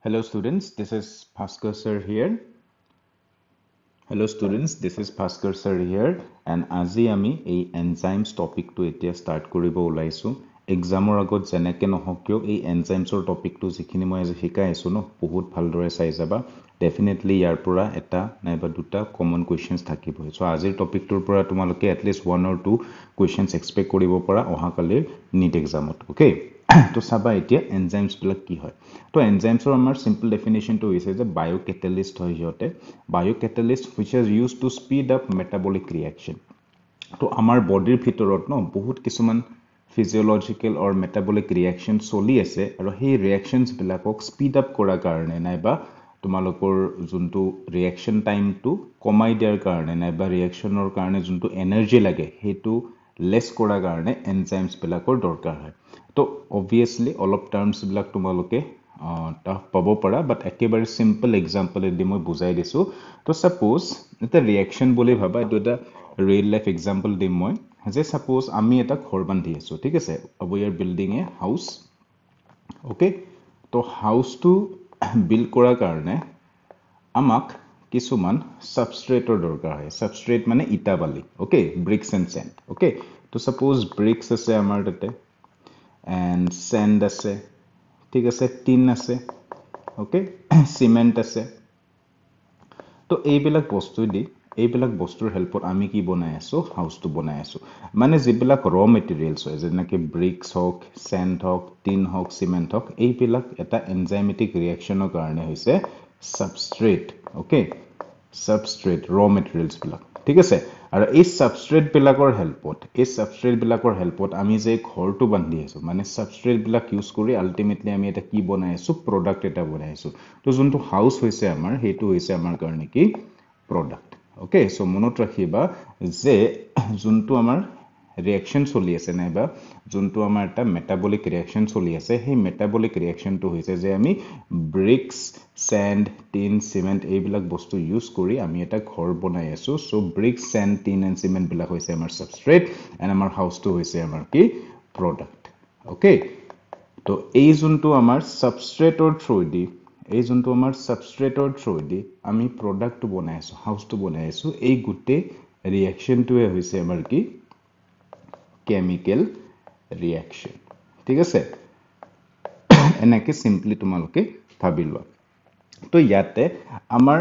Hello students, this is Bhaskar sir here. Hello students, this is Bhaskar sir here and আজি আমি এই enzymes টপিকটো এতিয়া start কৰিব ওলাইছো এক্সামৰ আগত যেনেকে নহওক কিয় এই enzymes টপিকটো যিখিনি মই আজি শিকাই আছো ন বহুত ভালদৰে চাই যাবা ডেফিনেটলি ইয়াৰ পৰা এটা নাইবা দুটা কমন কোৱেশ্চনছ থাকিব সো আজিৰ টপিকটোৰ পৰা তোমালোকে এট লিষ্ট 1 or 2 কোৱেশ্চনছ এক্সপেক্ট কৰিব পৰা অহাকালিৰ নিট এক্সামত ওকে তো চাবা এতিয়া এনজাইমছ বিলাক কি হয় তো এনজাইমছৰ আমাৰ সিম্পল ডেফিনেশনটো হৈছে যে বায়োকেটালিষ্ট হয় ইহঁতে বায়োকেটালিষ্ট which is used to speed up metabolic reaction তো আমাৰ বডিৰ ভিতৰত ন বহুত কিছুমান ফিজিওলজিক্যাল অৰ মেটাবলিক ৰিয়াকশন চলি আছে আৰু সেই ৰিয়াকশনছ বিলাকক স্পীড আপ কৰাৰ কাৰণে নাইবা তোমালোকৰ যোনটো ৰিয়াকশন টাইমটো কমাই দিয়াৰ কাৰণে নাইবা ৰিয়াকশনৰ কাৰণে যোনটো এনাৰ্জি লাগে সেইটো লেছ কৰাৰ কাৰণে এনজাইমছ বিলাকৰ দৰকাৰ হয় তো অবভিয়াছলি অলপ টাৰ্মছ বিলাক তোমালোকে টাফ পাব পাৰা বাট একেবাৰে সিম্পল এক্সাম্পল দি মই বুজাই দিছো তো সাপোজ এটা ৰিয়াকশন বুলি ভাবা এইটো এটা ৰিয়েল লাইফ এক্সাম্পল দিম মই যে সাপোজ আমি এটা ঘৰ বান্ধি আছো ঠিক আছে we are building a house okay তো হাউসটো বিল্ড কৰাৰ কাৰণে আমাক কিছুমান সাবস্ট্ৰেটৰ দৰকাৰ হয় সাবস্ট্ৰেট মানে ইটা বালি okay bricks and sand okay তো সাপোজ ব্ৰিক্স আছে আমাৰ তাতে এণ্ড চেণ্ড আছে ঠিক আছে টিন আছে ওকে সিমেন্ট আছে তো এইবিলাক বস্তুৰ হেল্পত আমি কি বনাই আছো হাউসটো বনাই আছো মানে যিবিলাক ৰ মেটেৰিয়েলছ হয় যেনেকৈ ব্ৰিক্স হওক চেণ্ড হওক টিন হওক সিমেন্ট হওক এইবিলাক এটা এনজাইমেটিক ৰিয়াকশনৰ কাৰণে হৈছে সাবস্ট্ৰেট ওকে সাবস্ট্ৰেট ৰ মেটেৰিয়েলছ বিলাক ঠিক আছে আৰু এই সাবস্ট্ৰেট বিলাকৰ হেল্পত আমি যে ঘৰটো বান্ধি আছো মানে সাবস্ট্ৰেট বিলাক ইউজ কৰি আলটিমেটলি আমি এটা কি বনাই আছো প্ৰডাক্ট এটা বনাই আছো তো যোনটো হাউস হৈছে আমাৰ সেইটো হৈছে আমাৰ কাৰণে কি প্ৰডাক্ট ওকে সো মনত ৰাখিবা যে যোনটো আমাৰ ৰিয়াকশন চলি আছে নাইবা যোনটো আমাৰ এটা মেটাবলিক ৰিয়াকশন চলি আছে সেই মেটাবলিক ৰিয়াকশনটো হৈছে যে আমি ব্ৰিক্স চেণ্ড টিন সিমেন্ট এইবিলাক বস্তু ইউজ কৰি আমি এটা ঘৰ বনাই আছো so bricks sand tin and cement বিলাক হৈছে আমাৰ সাবস্ট্ৰেট এণ্ড আমাৰ হাউসটো হৈছে আমাৰ কি প্ৰডাক্ট ওকে তো এই যোনটো আমাৰ সাবস্ট্ৰেটৰ থ্ৰু দি আমি প্ৰডাক্টটো বনাই আছো হাউসটো বনাই আছো এই গোটেই ৰিয়াকশনটোৱে হৈছে আমাৰ কি কেমিক্যাল ৰিয়াকশন ঠিক আছে এনেকে সিম্পলি তোমালোকে ভাবি লোৱা তো ইয়াতে আমাৰ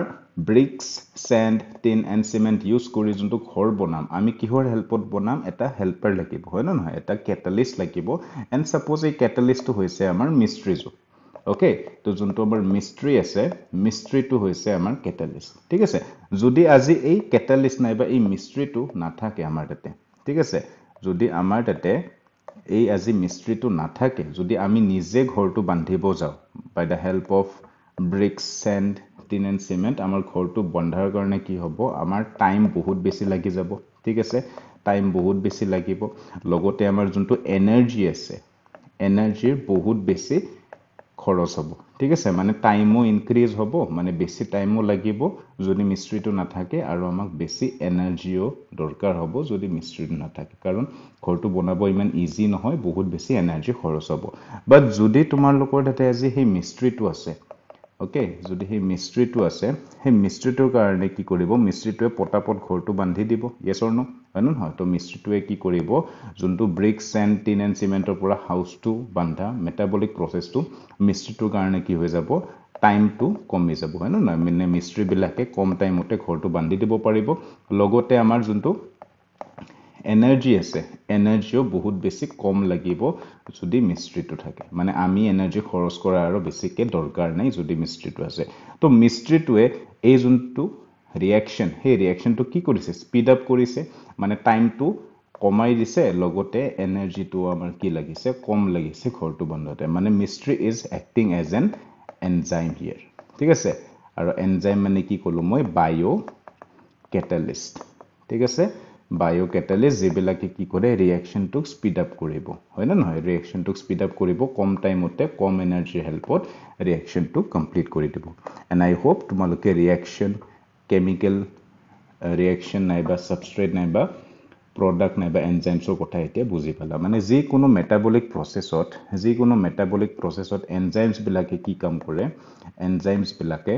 bricks sand tin and cement use কৰি যোনটো ঘৰ বনাম আমি কিহৰ হেল্পত বনাম এটা হেল্পাৰ লাগিব হয় না নহয় এটা কেটালিষ্ট লাগিব এণ্ড সাপোজ এই কেটালিষ্টটো হৈছে আমাৰ মিস্ত্ৰীটো ওকে তো যোনটো আমাৰ মিস্ত্ৰীটো হৈছে আমাৰ কেটালিষ্ট ঠিক আছে যদি আজি এই কেটালিষ্ট নাইবা এই মিস্ত্ৰীটো নাথাকে আমাৰ তাতে ঠিক আছে যদি আমাৰ তাতে এই আজি মিস্ত্ৰীটো নাথাকে যদি আমি নিজে ঘৰটো বান্ধিব যাওঁ by the help of bricks sand tin and cement আমাৰ ঘৰটো বন্ধাৰ কাৰণে কি হ'ব আমাৰ টাইম বহুত বেছি লাগি যাব ঠিক আছে টাইম বহুত বেছি লাগিব লগতে আমাৰ যোনটো এনাৰ্জি আছে এনাৰ্জিৰ বহুত বেছি খৰচ হ'ব ঠিক আছে মানে টাইমো ইনক্ৰিজ হ'ব মানে বেছি টাইমো লাগিব যদি মিস্ত্ৰীটো নাথাকে আৰু আমাক বেছি এনাৰ্জিও দৰকাৰ হ'ব যদি মিস্ত্ৰীটো নাথাকে কাৰণ ঘৰটো বনাব ইমান ইজি নহয় বহুত বেছি এনাৰ্জি খৰচ হ'ব বাট যদি তোমালোকৰ তাতে আজি সেই মিস্ত্ৰীটো আছে ওকে যদি সেই মিস্ত্ৰীটো আছে সেই মিস্ত্ৰীটোৰ কাৰণে কি কৰিব মিস্ত্ৰীটোৱে পটাপট ঘৰটো বান্ধি দিব ইয়েছ অৰ নো হয় নহয় তো মিস্ত্ৰীটোৱে কি কৰিব যোনটো ব্ৰিক্স চেণ্ড টিন এণ্ড সিমেন্টৰ পৰা হাউসটো বান্ধা মেটাবলিক প্ৰসেসটো মিস্ত্ৰীটোৰ কাৰণে কি হৈ যাব টাইমটো কমি যাব হয় না মানে মিস্ত্ৰী বিলাকে কম টাইমতে ঘৰটো বান্ধি দিব পাৰিব লগতে আমাৰ যোনটো এনাৰ্জি আছে এনাৰ্জিও বহুত বেছি কম লাগিব যদি মিস্ত্ৰীটো থাকে মানে আমি এনাৰ্জি খৰচ কৰা আৰু বেছিকে দৰকাৰ নাই যদি মিস্ত্ৰীটো আছে তো মিস্ত্ৰীটোৱে এই যোনটো ৰিয়াকশন সেই ৰিয়াকশনটো কি কৰিছে স্পীড আপ কৰিছে মানে টাইমটো কমাই দিছে লগতে এনাৰ্জিটো আমাৰ কি লাগিছে কম লাগিছে ঘৰটো বন্ধতে মানে মিস্ত্ৰী is acting as an enzyme here ঠিক আছে আৰু এনজাইম মানে কি ক'লো মই বায়ো কেটালিষ্ট ঠিক আছে বায়োকেটালিষ্ট যিবিলাকে কি কৰে ৰিয়াকশনটোক স্পীড আপ কৰিব হয় না নহয় ৰিয়াকশনটোক স্পীড আপ কৰিব কম টাইমতে কম এনাৰ্জিৰ হেল্পত ৰিয়াকশনটো কমপ্লিট কৰি দিব এণ্ড আই হোপ তোমালোকে ৰিয়াকশন কেমিক্যাল ৰিয়াকশন নাইবা সাবস্ট্ৰেট নাইবা প্ৰডাক্ট নাইবা এনজাইমছৰ কথা এতিয়া বুজি পালা মানে যিকোনো মেটাবলিক প্ৰচেছত এনজাইমছ বিলাকে কি কাম কৰে এনজাইমছ বিলাকে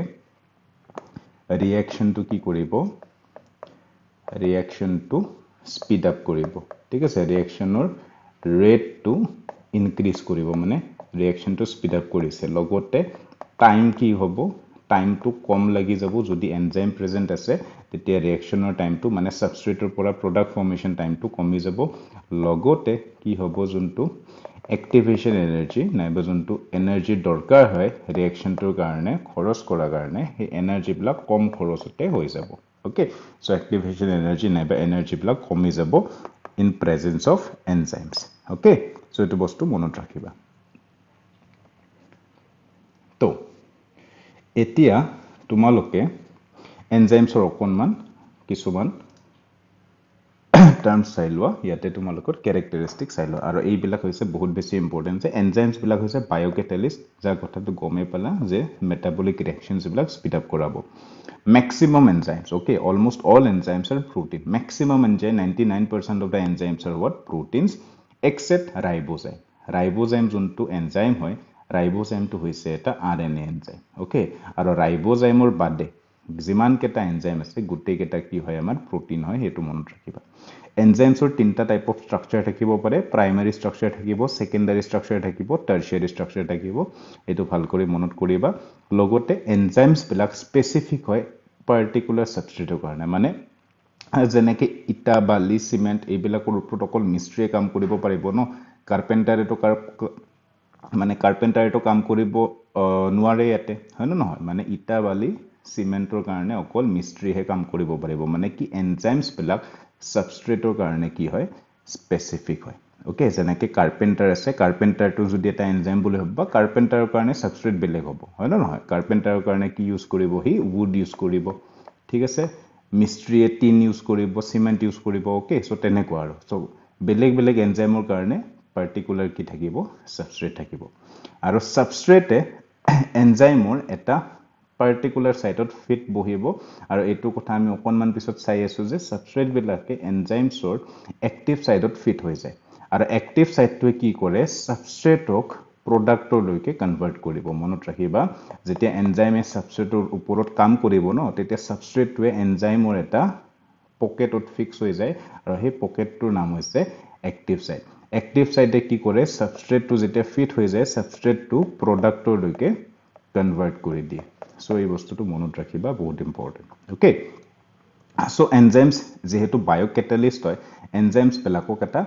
ৰিএকচনটো কি কৰিব ৰিএকচনটো স্পীড আপ কৰিব ঠিক আছে ৰিএকচনৰ ৰেটটো ইনক্ৰিজ কৰিব মানে ৰিএকচনটো স্পীড আপ কৰিছে লগতে টাইম কি হ'ব টাইমটো কম লাগি যাব যদি এনজাইম প্ৰেজেন্ট আছে তেতিয়া ৰিএকচনৰ টাইমটো মানে সাবস্ট্ৰেটৰ পৰা প্ৰডাক্ট ফৰ্মেশন টাইমটো কমি যাব লগতে কি হ'ব যোনটো এক্টিভেশন এনাৰ্জি নাইবা যোনটো এনাৰ্জি দৰকাৰ হয় ৰিএকচনটোৰ কাৰণে খৰচ কৰাৰ কাৰণে সেই এনাৰ্জি বিলাক কম খৰচতে হৈ যাব ওকে সো এক্টিভেশন এনাৰ্জি নাইবা এনাৰ্জি বিলাক কমি যাব in presence of enzymes okay so এটো বস্তু মনত ৰাখিবা তো এতিয়া তোমালোকে এনজাইমছৰ অকনমান কিছুমান টাৰ্মস চাই লোৱা ইয়াতে তোমালোকৰ ক্যাৰেক্টাৰিস্টিক চাই লোৱা আৰু এইবিলাক হৈছে বহুত বেছি ইম্পৰ্টেন্ট যে এনজাইমছ বিলাক হৈছে বায়োকেটালিষ্ট যাৰ কথাটো গমে পালা যে মেটাবলিক ৰিঅ্যাকশনছ বিলাক স্পীড আপ কৰাব maximum enzymes okay almost all enzymes are protein maximum enzyme 99% of the enzymes are what proteins except ribosome যোনটো enzyme হয় ribosome to hoise eta RNA enzyme okay aro ribosome or bade যিমান কেটা enzyme আছে গুটে কেটা কি হয় আমাৰ protein হয় হেতু মনত ৰাখিবা এনজাইমছৰ তিনটা টাইপ অফ স্ট্ৰাকচাৰ থাকিব পাৰে প্ৰাইমাৰী স্ট্ৰাকচাৰ থাকিব সেকেন্ডাৰী স্ট্ৰাকচাৰ থাকিব টাৰশিয়াৰী স্ট্ৰাকচাৰ থাকিব এটো ভাল কৰি মনত কৰিবা লগতে এনজাইমছ বিলাক স্পেসিফিক হয় পাৰ্টিকুলাৰ সাবস্ট্ৰেটৰ কাৰণে মানে যেনেকে ইটা বালি সিমেন্ট এইবিলাকৰ ওপৰত অকল মিস্ত্ৰীয়ে কাম কৰিব পাৰিব ন কাৰ্পেণ্টাৰেটো কাম কৰিব নোৱাৰে ইয়াতে হয় ন নহয় মানে ইটা বালি সিমেন্টৰ কাৰণে অকল মিস্ত্ৰীহে কাম কৰিব পাৰিব মানে কি এনজাইমছ বিলাক সাবস্ট্ৰেটৰ কাৰণে কি হয় স্পেসিফিক হয় ওকে যেনেকে কাৰ্পেণ্টাৰ আছে কাৰ্পেণ্টাৰটো যদি এটা এনজাইম বুলি ভাববা কাৰ্পেণ্টাৰৰ কাৰণে সাবস্ট্ৰেট বেলেগ হ'ব হয় ন নহয় কাৰ্পেণ্টাৰৰ কাৰণে কি ইউজ কৰিব হি উড ইউজ কৰিব ঠিক আছে মিস্ত্ৰীয়ে টিন ইউজ কৰিব সিমেন্ট ইউজ কৰিব ওকে সো তেনেকুৱা আৰু সো বেলেগ এনজাইমৰ কাৰণে পাৰ্টিকুলাৰ কি থাকিব সাবস্ট্ৰেট থাকিব আৰু সাবস্ট্ৰেটে এনজাইমৰ এটা পাৰ্টিকুলাৰ সাইটত ফিট বহিব আৰু এটো কথা আমি অকনমান পিছত চাই আছো যে সাবস্ট্ৰেট বিলাকে এনজাইমছৰ এক্টিভ সাইটত ফিট হৈ যায় আৰু এক্টিভ সাইটটোৱে কি কৰে সাবস্ট্ৰেটক প্ৰডাক্টৰ লৈকে কনভাৰ্ট কৰিব মনত ৰাখিবা যেতিয়া এনজাইমে সাবস্ট্ৰেটৰ ওপৰত কাম কৰিব ন তেতিয়া সাবস্ট্ৰেটটোৱে এনজাইমৰ এটা পকেটত ফিক্স হৈ যায় আৰু সেই পকেটটোৰ নাম হৈছে এক্টিভ সাইটে কি কৰে সাবস্ট্ৰেটটো যেতিয়া ফিট হৈ যায় সাবস্ট্ৰেটটো প্ৰডাক্টৰ লৈকে কনভাৰ্ট কৰি দিয়ে সো এই বস্তুটো মনত ৰাখিবা বহুত ইম্পৰ্টেন্ট ওকে সো এনজাইমছ যেহেতু বায়োকেটালিষ্ট হয় এনজাইমছ বিলাকক এটা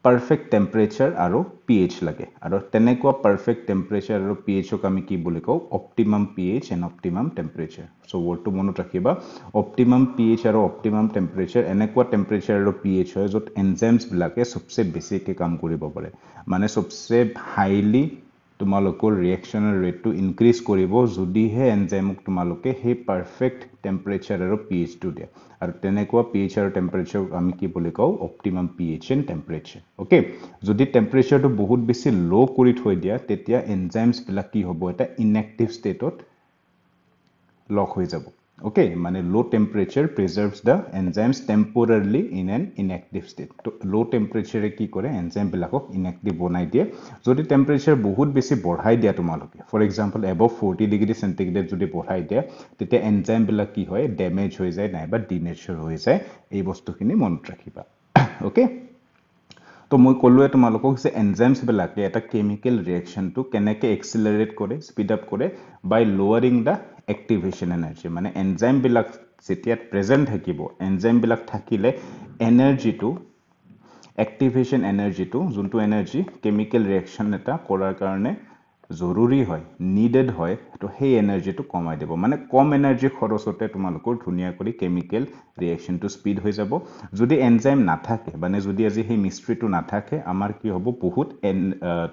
পাৰফেক্ট টেম্পাৰেচাৰ আৰ pH লাগে আৰ তেনেকুৱা পারফেক্ট টেম্পারেচার আর pH ক আমি কি বলি কও optimum pH and optimum temperature so ওয়ার্ডটো মনত ৰাখিবা অপটিমাম pH আৰ অপটিমাম টেম্পাৰেচাৰ এনেকুৱা টেম্পাৰেচাৰ আৰ pH হয় যত এনজাইমছ বিলাকে সবচে বেছিকে কাম কৰিব পাৰে মানে সবচে হাইলি তোমালোকৰ ৰিঅ্যাকশনৰ ৰেটটো ইনক্ৰিজ কৰিব যদিহে এনজাইমক তোমালোকে হে পাৰফেক্ট টেম্পাৰেচাৰ আৰ pH টু দিয়া আৰু তেনেকুৱা pH আৰু টেম্পাৰেচাৰ আমি কি বুলি কও optimum pH and temperature okay যদি টেম্পাৰেচাৰটো বহুত বেছি লো কৰি থৈ দিয়া তেতিয়া এনজাইমছ বিলাক কি হ'ব এটা ইনএক্টিভ ষ্টেটত লক হৈ যাব ওকে মানে low temperature preserves the enzymes temporarily in an inactive state তো লো টেম্পাৰেচাৰে কি কৰে এনজাইম বিলাকক ইনএক্টিভ বনাই দিয়ে যদি টেম্পাৰেচাৰ বহুত বেছি বঢ়াই দিয়া তোমালোকে ফৰ এক্সাম্পল এবভ 40 ডিগ্ৰী সেন্টিগ্ৰেড যদি বঢ়াই দিয়া তেতিয়া এনজাইম বিলাক কি হয় ড্যামেজ হৈ যায় নাইবা ডিনেচাৰ হৈ যায় এই বস্তুখিনি মনত ৰাখিবা ওকে তো মই কলোৱে তোমালোকক যে এনজাইমছ বিলাকে এটা কেমিক্যাল ৰিঅ্যাকশনটো কেনেকে এক্সিলাৰেট কৰে স্পীড আপ কৰে বাই লোৱাৰিং দা এক্টিভেশন এনাৰ্জি মানে এনজাইম বিলাক যেতিয়া প্ৰেজেন্ট থাকিব এনজাইম বিলাক থাকিলে এনাৰ্জিটো এক্টিভেশন এনাৰ্জিটো যোনটো এনাৰ্জি কেমিক্যাল ৰিঅ্যাকশন এটা কৰাৰ কাৰণে জৰুৰী হয় নিডেড হয় তো সেই এনাৰ্জিটো কমাই দিব মানে কম এনাৰ্জি খৰচতে তোমালোকৰ ধুনিয়া কৰি কেমিক্যাল ৰিঅ্যাকশনটো স্পীড হৈ যাব যদি এনজাইম নাথাকে মানে যদি আজি সেই মিস্ট্ৰিটো নাথাকে আমাৰ কি হ'ব বহুত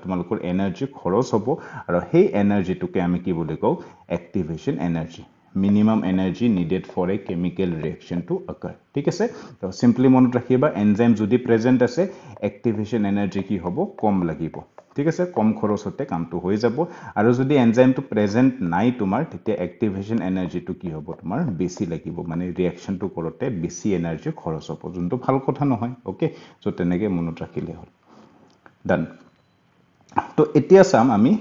তোমালোকৰ এনাৰ্জি খৰচ হ'ব আৰু সেই এনাৰ্জিটোকে আমি কি বুলি কও এক্টিভেশন energy minimum energy needed for a chemical reaction to occur ঠিক আছে তো সিম্পলি মনত ৰাখিবা এনজাইম যদি প্ৰেজেন্ট আছে এক্টিভেশন এনাৰ্জি কি হ'ব কম লাগিব ঠিক আছে কম খৰচতে কামটো হৈ যাব আৰু যদি এনজাইমটো প্ৰেজেন্ট নাই তোমাৰ তেতিয়া এক্টিভেশ্যন এনাৰ্জিটো কি হ'ব তোমাৰ বেছি লাগিব মানে ৰিয়েকচনটো কৰোতে বেছি এনাৰ্জি খৰচ হ'ব যোনটো ভাল কথা নহয় ওকে সো তেনেকৈ মনত ৰাখিলে হ'ল ডান তো এতিয়া চাম আমি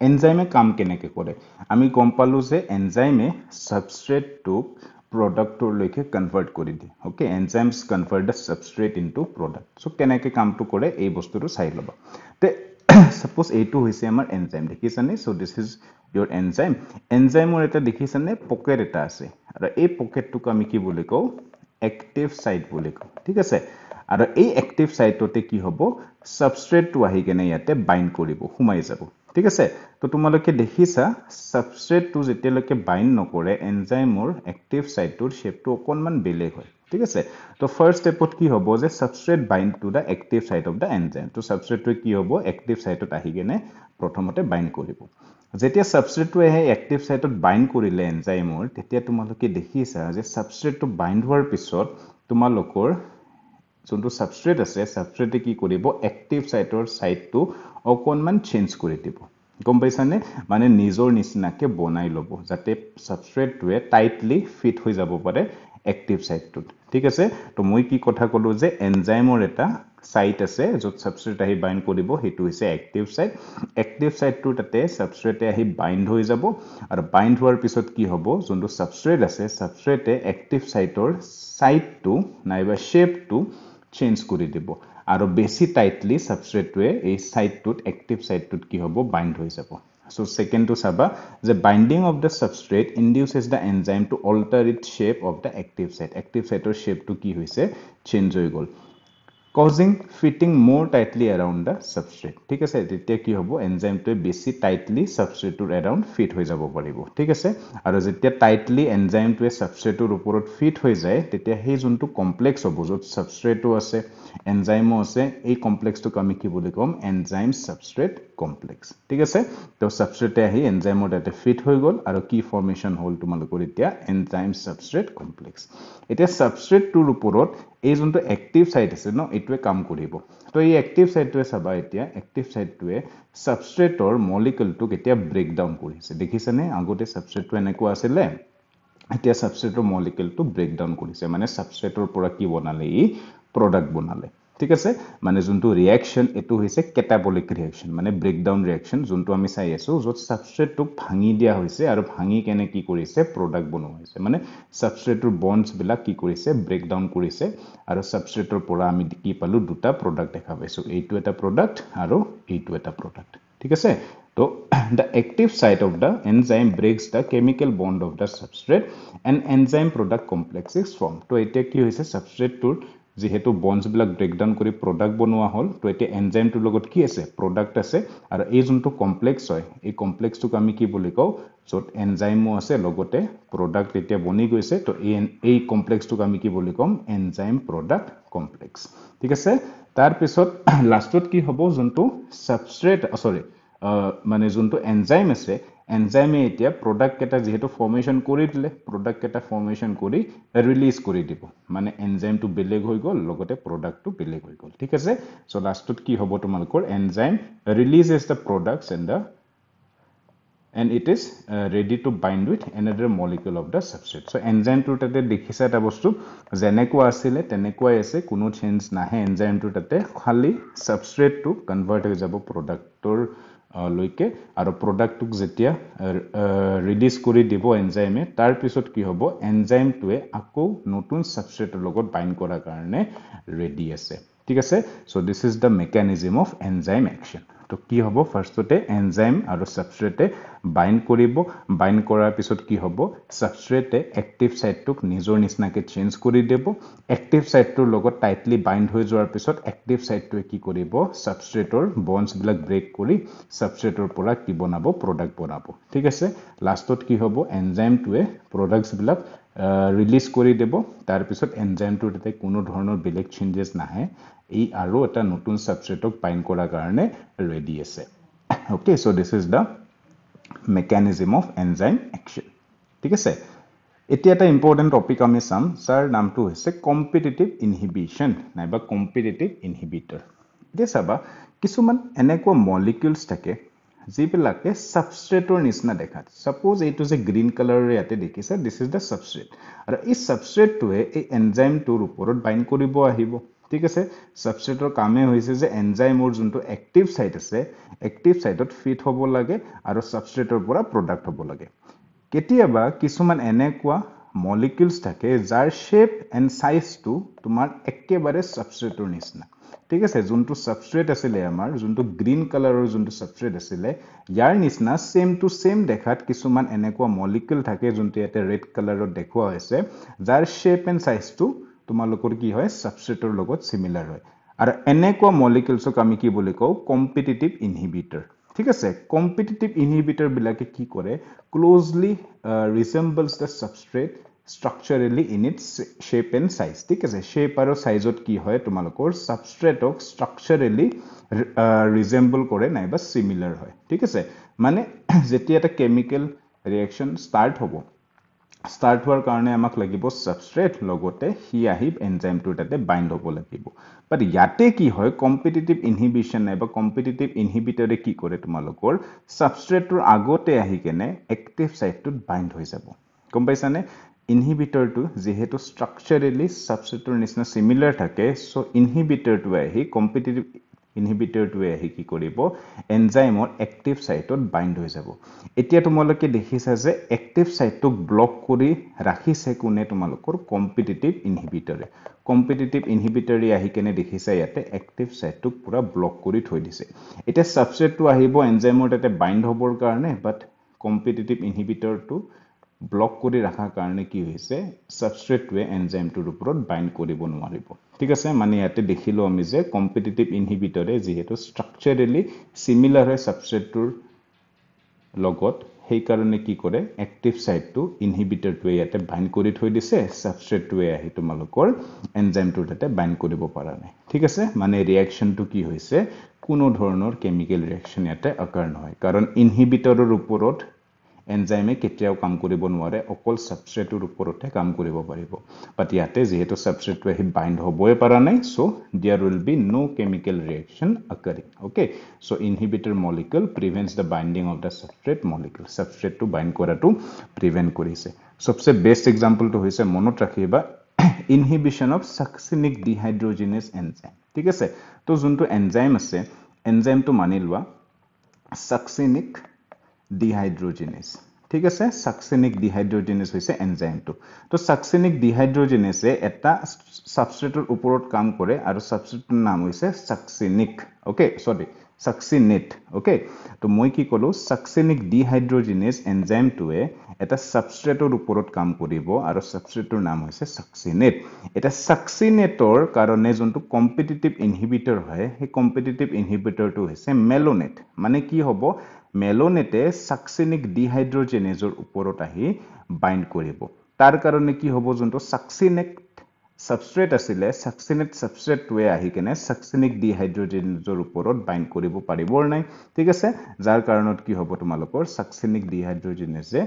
এনজাইমে কাম কেনেকৈ কৰে আমি গম পালো যে এনজাইমে সাবস্ট্ৰেটটোক প্ৰডাক্টৰলৈকে কনভাৰ্ট কৰি দিয়ে okay enzymes convert the substrate into product so কেনেকৈ কামটো কৰে এই বস্তুটো চাই ল'বা তে সাপোজ এইটো হৈছে আমাৰ এনজাইম দেখিছানে so this is your enzyme এনজাইমৰ এটা দেখিছানে পকেট এটা আছে আৰু এই পকেটটোক আমি কি বুলি কওঁ এক্টিভ সাইট বুলি কওঁ ঠিক আছে আৰু এই এক্টিভ সাইটতে কি হ'ব সাবস্ট্ৰেটটো আহি কেনে ইয়াতে বাইন্ড কৰিব সোমাই যাব ঠিক আছে তো তোমালোকে দেখিছা সাবস্ট্ৰেটটো যেতিয়ালৈকে বাইন্ড নকৰে এনজাইমৰ এক্টিভ সাইটটোৰ শেপটো অকনমান বেলেগ হয় ঠিক আছে তো ফাৰ্স্ট স্টেপত কি হ'ব যে substrate bind to the active site of the enzyme তো সাবস্ট্ৰেটটো কি হ'ব এক্টিভ সাইটত আহি কেনে প্ৰথমতে বাইন্ড কৰিব যেতিয়া সাবস্ট্ৰেটটো আহি এক্টিভ সাইটত বাইন্ড কৰিলে এনজাইমৰ তেতিয়া তোমালোকে দেখিছা যে সাবস্ট্ৰেটটো বাইন্ড হোৱাৰ পিছত তোমালোকৰ যোনটো সাবস্ট্ৰেট আছে সাবস্ট্ৰেটে কি কৰিব এক্টিভ সাইটৰ সাইটটো অকনমান চেঞ্জ কৰি দিব গম পাইছানে মানে নিজৰ নিচিনাকে বনাই ল'ব যাতে সাবস্ট্ৰেটটোৱে টাইটলি ফিট হৈ যাব পাৰে এক্টিভ সাইটটোত ঠিক আছে তো মই কি কথা ক'লো যে এনজাইমৰ এটা সাইট আছে য'ত সাবস্ট্ৰেট আহি বাইন্ড কৰিব হেতু হৈছে এক্টিভ সাইটটো তাতে সাবস্ট্ৰেটে আহি বাইন্ড হৈ যাব আৰু বাইন্ড হোৱাৰ পিছত কি হ'ব যোনটো সাবস্ট্ৰেট আছে সাবস্ট্ৰেটে এক্টিভ সাইটৰ সাইটটো নাইবা শেপটো চেঞ্জ কৰি দিব আৰু বেছি টাইটলি সাবস্ট্ৰেটটোৱে এই সাইটটোত এক্টিভ সাইটটোত কি হ'ব বাইন্ড হৈ যাব সো সেকেন্ডটো চাবা যে binding of the substrate induces the enzyme to alter its shape of the active সাইটৰ শেপটো কি হৈছে চেঞ্জ হৈ গ'ল causing fitting more tightly around the substrate ঠিক আছে তেতিয়া কি হ'ব এনজাইমটোৱে বেছি টাইটলি সাবস্ট্ৰেটৰ around ফিট হৈ যাব পাৰিব ঠিক আছে আৰু যেতিয়া টাইটলি এনজাইমটোৱে সাবস্ট্ৰেটৰ ওপৰত ফিট হৈ যায় তেতিয়া সেই যোনটো কমপ্লেক্স হ'ব য'ত সাবস্ট্ৰেটো আছে এনজাইমো আছে এই কমপ্লেক্সটোক আমি কি বুলি ক'ম এনজাইম সাবস্ট্ৰেট কমপ্লেক্স ঠিক আছে তো সাবস্ট্ৰেটে আহি এনজাইমৰ তাতে ফিট হৈ গ'ল আৰু কি ফৰ্মেশন হ'ল তোমালোকৰ এতিয়া এনজাইম সাবস্ট্ৰেট কমপ্লেক্স এতিয়া সাবস্ট্ৰেটটোৰ ওপৰত এই যোনটো এক্টিভ সাইট আছে ন এটোৱে কাম কৰিব তো এই এক্টিভ সাইটটোৱে চাবা এতিয়া এক্টিভ সাইটটোৱে সাবস্ট্ৰেটৰ মলিকুলটোক এতিয়া ব্ৰেক ডাউন কৰিছে দেখিছানে আগতে সাবস্ট্ৰেটটো এনেকুৱা আছিল এতিয়া সাবস্ট্ৰেটৰ মলিকুলটো ব্ৰেক ডাউন কৰিছে মানে সাবস্ট্ৰেটৰ পৰা কি বনালে ই প্ৰডাক্ট বনালে ঠিক আছে মানে যোনটো ৰিঅ্যাকশন এটো হৈছে কেটাবলিক ৰিঅ্যাকশন মানে ব্ৰেকডাউন ৰিঅ্যাকশন যোনটো আমি চাই আছো য'ত সাবস্ট্ৰেটটোক ভাঙি দিয়া হৈছে আৰু ভাঙি কেনে কি কৰিছে প্ৰডাক্ট বনোৱা হৈছে মানে সাবস্ট্ৰেটৰ বন্ডছ বিলাক কি কৰিছে ব্ৰেকডাউন কৰিছে আৰু সাবস্ট্ৰেটৰ পৰা আমি কি পালো দুটা প্ৰডাক্ট দেখা পাইছো এইটো এটা প্ৰডাক্ট আৰু এইটো এটা প্ৰডাক্ট ঠিক আছে তো the active site of the enzyme breaks the chemical bond of the substrate and enzyme product complex is formed তো এতিয়া কি হৈছে সাবস্ট্ৰেটটোৰ যেহেতু বন্ডছ বিলাক ব্ৰেকডাউন কৰি প্ৰডাক্ট বনোৱা হ'ল তো এতিয়া এনজাইমটোৰ লগত কি আছে প্ৰডাক্ট আছে আৰু এই যোনটো কমপ্লেক্স হয় এই কমপ্লেক্সটোক আমি কি বুলি কওঁ য'ত এনজাইমো আছে লগতে প্ৰডাক্ট এতিয়া বনি গৈছে তো এই কমপ্লেক্সটোক আমি কি বুলি ক'ম এনজাইম প্ৰডাক্ট কমপ্লেক্স ঠিক আছে তাৰ পিছত লাষ্টত কি হ'ব যোনটো সাবস্ট্ৰেট মানে যোনটো এনজাইম আছে এনজাইমে এতিয়া প্ৰডাক্ট এটা যেহেতু ফৰ্মেশন কৰি দিলে প্ৰডাক্ট এটা ফৰ্মেশন কৰি ৰিলিজ কৰি দিব মানে এনজাইমটো বেলেগ হৈ গ'ল লগতে প্ৰডাক্টটো বেলেগ হৈ গ'ল ঠিক আছে সো লাষ্টত কি হ'ব তোমালোকৰ enzyme ৰিলিজেস the products and it is ready to bind with another molecule of the substrate so enzyme to tate dekhisa eta bostu jenekwa asile tenekwai ase kuno change nahe enzyme to tate khali substrate to convert হৈ যাব productor লৈকে আৰু প্ৰডাক্টক যেতিয়া release কৰি দিব এনজাইমে তাৰ পিছত কি হ'ব এনজাইমটোৱে আকৌ নতুন সাবস্ট্ৰেটৰ লগত বাইন্ড কৰাৰ কাৰণে ৰেডি আছে ঠিক আছে so this is da mechanism of enzyme action তো কি হ'ব ফাৰ্স্টতে এনজাইম আৰু সাবস্ট্ৰেটে বাইন্ড কৰিব বাইন্ড কৰাৰ পিছত কি হ'ব সাবস্ট্ৰেটে এক্টিভ সাইটটোক নিজৰ নিচিনাকে চেঞ্জ কৰি দিব এক্টিভ সাইটটোৰ লগত টাইটলি বাইন্ড হৈ যোৱাৰ পিছত এক্টিভ সাইটটোৱে কি কৰিব সাবস্ট্ৰেটৰ বন্ডছ বিলাক ব্ৰেক কৰি সাবস্ট্ৰেটৰ পৰা কি বনাব প্ৰডাক্ট বনাব ঠিক আছে লাষ্টত কি হ'ব এনজাইমটোৱে প্ৰডাক্টছ বিলাক ৰিলিজ কৰি দিব তাৰ পিছত এনজাইমটোৰ তাতে কোনো ধৰণৰ বেলেগ চেঞ্জেস নাহে এই আৰু এটা নতুন সাবস্ট্ৰেটক বাইন্ড কৰাৰ কাৰণে ৰেডি আছে okay so this is da mechanism of enzyme action ঠিক আছে এতিয়া এটা ইম্পৰ্টেন্ট টপিক আমি চাম যাৰ নামটো হৈছে কম্পিটিটিভ ইনহিবিশন নাইবা কম্পিটিটিভ ইনহিবিটৰ এতিয়া চাবা কিছুমান এনেকুৱা মলিকিউলছ থাকে যিবিলাকে সাবস্ট্ৰেটৰ নিচিনা দেখাত সাপোজ এইটো যে গ্ৰীন কালাৰৰ ইয়াতে দেখিছে দিস ইজ দ্য সাবস্ট্ৰেট আৰু এই সাবস্ট্ৰেটটোৱে এই এনজাইমটোৰ ওপৰত বাইণ্ড কৰিব আহিব ঠিক আছে সাবস্ট্ৰেটৰ কামে হৈছে যে এনজাইমৰ যোনটো এক্টিভ সাইট আছে এক্টিভ সাইটত ফিট হ'ব লাগে আৰু সাবস্ট্ৰেটৰ পৰা প্ৰডাক্ট হ'ব লাগে কেতিয়াবা কিছুমান এনেকুৱা মলিকিউলছ থাকে যাৰ শেপ এণ্ড সাইজটো তোমাৰ একেবাৰে সাবস্ট্ৰেটৰ নিচিনা ঠিক আছে যোনটো সাবস্ট্ৰেট আছিলে আমাৰ যোনটো গ্ৰীন কালাৰৰ যোনটো সাবস্ট্ৰেট আছিলে ইয়াৰ নিচিনা সেম টু সেম দেখাত কিছুমান এনেকুৱা মলিকিউল থাকে যোনটো ইয়াতে ৰেড কালাৰত দেখুৱা হৈছে যাৰ শেপ এণ্ড সাইজটো তোমালোকৰ কি হয় সাবস্ট্ৰেটৰ লগত সিমিলাৰ হয় আৰু এনেকুৱা মলিকিউলছক আমি কি বুলি কওঁ কম্পিটিটিভ ইনহিবিটৰ ঠিক আছে কম্পিটিটিভ ইনহিবিটৰ বিলাকে কি কৰে closely resembles the substrate structurally in its shape and size ঠিক আছে shape আৰু সাইজত কি হয় তোমালোকৰ সাবস্ট্ৰেটক structurally resemble কৰে নাইবা similar হয় ঠিক আছে মানে যেতিয়া এটা কেমিক্যাল ৰিঅ্যাকশন স্টাৰ্ট হোৱাৰ কাৰণে আমাক লাগিব সাবস্ট্ৰেট লগতে হি আহি এনজাইমটোৰ তাতে বাইণ্ড হ'ব লাগিব বাট ইয়াতে কি হয় কম্পিটিটিভ ইনহিবিশন নাইবা কম্পিটিটিভ ইনহিবিটৰে কি কৰে তোমালোকৰ সাবস্ট্ৰেটৰ আগতে আহি কেনে এক্টিভ সাইটটোত বাইণ্ড হৈ যাব গম পাইছানে ইনহিবিটৰটো যেহেতু স্ট্ৰাকচাৰেলি সাবস্ট্ৰেটৰ নিচিনা সিমিলাৰ থাকে সো ইনহিবিটৰটো আহি কম্পিটিটিভ ইনহিবিটৰটোৱে আহি কি কৰিব এনজাইমৰ এক্টিভ সাইটত বাইণ্ড হৈ যাব এতিয়া তোমালোকে দেখিছা যে এক্টিভ সাইটটোক ব্লক কৰি ৰাখিছে কোনে তোমালোকৰ কম্পিটিটিভ ইনহিবিটৰে আহি কেনে দেখিছা ইয়াতে এক্টিভ সাইটটোক পুৰা ব্লক কৰি থৈ দিছে এতিয়া সাবস্ট্ৰেটটো আহিব এনজাইমৰ তাতে বাইণ্ড হ'বৰ কাৰণে বাট কম্পিটিটিভ ইনহিবিটৰটো ব্লক কৰি ৰাখাৰ কাৰণে কি হৈছে সাবস্ট্ৰেটটোৱে এনজাইমটোৰ ওপৰত বাইণ্ড কৰিব নোৱাৰিব ঠিক আছে মানে ইয়াতে দেখিলো আমি যে কম্পিটিটিভ ইনহিবিটৰে যেহেতু স্ট্ৰাকচাৰেলি সিমিলাৰ হয় সাবস্ট্ৰেটটোৰ লগত সেই কাৰণে কি কৰে এক্টিভ সাইটটো ইনহিবিটৰটোৱে ইয়াতে বাইণ্ড কৰি থৈ দিছে সাবস্ট্ৰেটটোৱে আহি তোমালোকৰ এনজাইমটোৰ তাতে বাইণ্ড কৰিব পৰা নাই ঠিক আছে মানে ৰিঅ্যাকশনটো কি হৈছে কোনো ধৰণৰ কেমিক্যাল ৰিঅ্যাকশন ইয়াতে অকাৰ নহয় কাৰণ ইনহিবিটৰৰ ওপৰত এনজাইমে কেতিয়াও কাম কৰিব নোৱাৰে অকল সাবস্ট্ৰেটৰ ওপৰতে কাম কৰিব পাৰিব বাট ইয়াতে যেহেতু সাবস্ট্ৰেটটো আহি বাইণ্ড হ'বই পৰা নাই so there will be no chemical reaction occurring okay so inhibitor molecule prevents the binding of the substrate molecule সাবস্ট্ৰেটটো বাইণ্ড কৰাটো প্ৰিভেন্ট কৰিছে সবচে বেষ্ট এক্সাম্পলটো হৈছে মনত ৰাখিবা inhibition of succinic dehydrogenase enzyme ঠিক আছে তো যোনটো এনজাইম আছে এনজাইমটো মানি লোৱা সাকসিনিক ডিহাইড্ৰোজেনেজ ঠিক আছে সাকসিনিক ডিহাইড্ৰোজেনেজ হৈছে এনজাইমটো তো সাকসিনিক ডিহাইড্ৰোজেনেজে এটা সাবস্ট্ৰেটৰ ওপৰত কাম কৰে আৰু সাবস্ট্ৰেটৰ নাম হৈছে সাকসিনিক ওকে সৰি সাকসিনেট ওকে তো মই কি কলো সাকসিনিক ডিহাইড্ৰোজেনেজ এনজাইমটোৱে এটা সাবস্ট্ৰেটৰ ওপৰত কাম কৰিব আৰু সাবস্ট্ৰেটৰ নাম হৈছে সাকসিনেট এটা সাকসিনেটৰ কাৰণে যোনটো কম্পিটিটিভ ইনহিবিটৰ হয় সেই কম্পিটিটিভ ইনহিবিটৰটো হৈছে মেলোনেট মানে কি হ'ব মেলোনেটে সাকসিনিক ডিহাইড্ৰোজেনেজৰ ওপৰত আহি বাইণ্ড কৰিব তাৰ কাৰণে কি হ'ব যোনটো সাকসিনেট সাবস্ট্ৰেট আছিলে সাকসিনেট সাবস্ট্ৰেটটোৱে আহি কেনে সাকসিনিক ডিহাইড্ৰোজেনেজৰ ওপৰত বাইণ্ড কৰিব পাৰিবৰ নাই ঠিক আছে যাৰ কাৰণত কি হ'ব তোমালোকৰ সাকসিনিক ডিহাইড্ৰোজেনেজে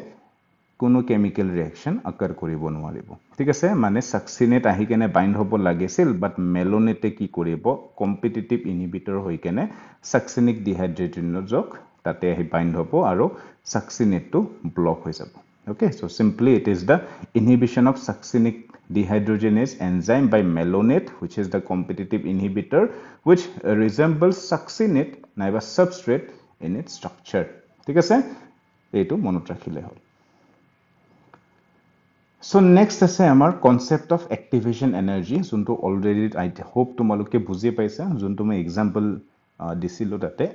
কোনো কেমিক্যাল ৰিঅ্যাকশন অকাৰ কৰিব নোৱাৰিব ঠিক আছে মানে সাকসিনেট আহি কেনে বাইণ্ড হ'ব লাগিছিল বাট মেলোনেটে কি কৰিব কম্পিটিটিভ ইনহিবিটৰ হৈ কেনে সাকসিনিক ডিহাইড্ৰোজেনেজক তাতে আহি বাইণ্ড হ'ব আৰু সাকসিনেটটো ব্লক হৈ যাব okay so simply it is the inhibition of succinic dehydrogenase enzyme by malonate which is the competitive inhibitor which resembles succinate naiba substrate in its structure ঠিক আছে এইটো মনত ৰাখিলে হ'ল so next আছে আমাৰ concept of activation energy যোনটো already I hope তোমালোকে বুজি পাইছা যোনটো মই example দিছিলো তাতে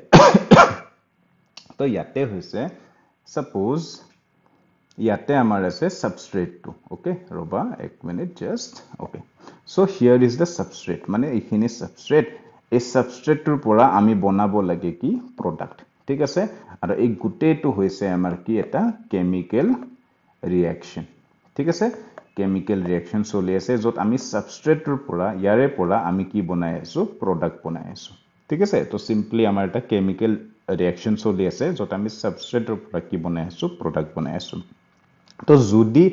তো ইয়াতে হৈছে suppose ইয়াতে আমাৰ আছে সাবস্ট্ৰেটটো ওকে ৰবা এক minute just okay so here is the substrate মানে এইখিনি সাবস্ট্ৰেট এই সাবস্ট্ৰেটৰ পৰা আমি বনাব লাগে কি প্ৰডাক্ট ঠিক আছে আৰু এই গুটেটো হৈছে আমাৰ কি এটা কেমিক্যাল ৰিঅ্যাকশন ঠিক আছে কেমিক্যাল ৰিঅ্যাকশন চলি আছে যত আমি সাবস্ট্ৰেটৰ পৰা ইয়াৰে পৰা আমি কি বনাই আছো প্ৰডাক্ট বনাই আছো ঠিক আছে তো সিম্পলি আমাৰ এটা কেমিক্যাল ৰিঅ্যাকশন চলি আছে যত আমি সাবস্ট্ৰেটৰ পৰা কি বনাই আছো প্ৰডাক্ট বনাই আছো তো যদি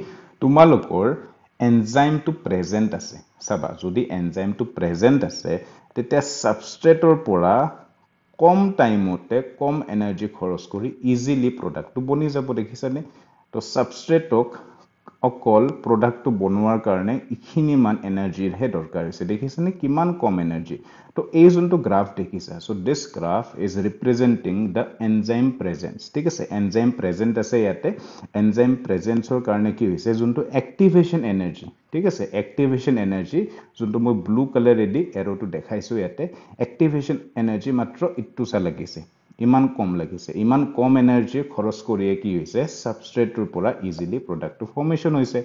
তোমালোকৰ এনজাইমটো প্ৰেজেন্ট আছে সাবা যদি এনজাইমটো প্ৰেজেন্ট আছে তেতিয়া সাবস্ট্ৰেটৰ পৰা কম টাইমতে কম এনাৰ্জি খৰচ কৰি ইজিলি প্ৰডাক্টটো বনি যাব দেখিছানে তো সাবস্ট্ৰেটক অকল প্ৰডাক্টটো বনোৱাৰ কাৰণে ইখিনিমান এনাৰ্জিৰহে দৰকাৰ হৈছে দেখিছানে কিমান কম এনাৰ্জি তো এই যোনটো গ্ৰাফ দেখিছা so this graph is representing the enzyme presence ঠিক আছে এনজাইম প্ৰেজেন্ট আছে ইয়াতে এনজাইম প্ৰেজেন্সৰ কাৰণে কি হৈছে যোনটো এক্টিভেশন এনাৰ্জি ঠিক আছে এক্টিভেশন এনাৰ্জি যোনটো মই ব্লু কালাৰেদি এৰোটো দেখাইছো ইয়াতে এক্টিভেশন এনাৰ্জি মাত্ৰ ইটুসা লাগিছে ইমান কম লাগিছে ইমান কম এনাৰ্জি খৰচ কৰিয়ে কি হৈছে সাবস্ট্ৰেটৰ পৰা ইজিলি প্ৰডাক্টটো ফৰ্মেশন হৈছে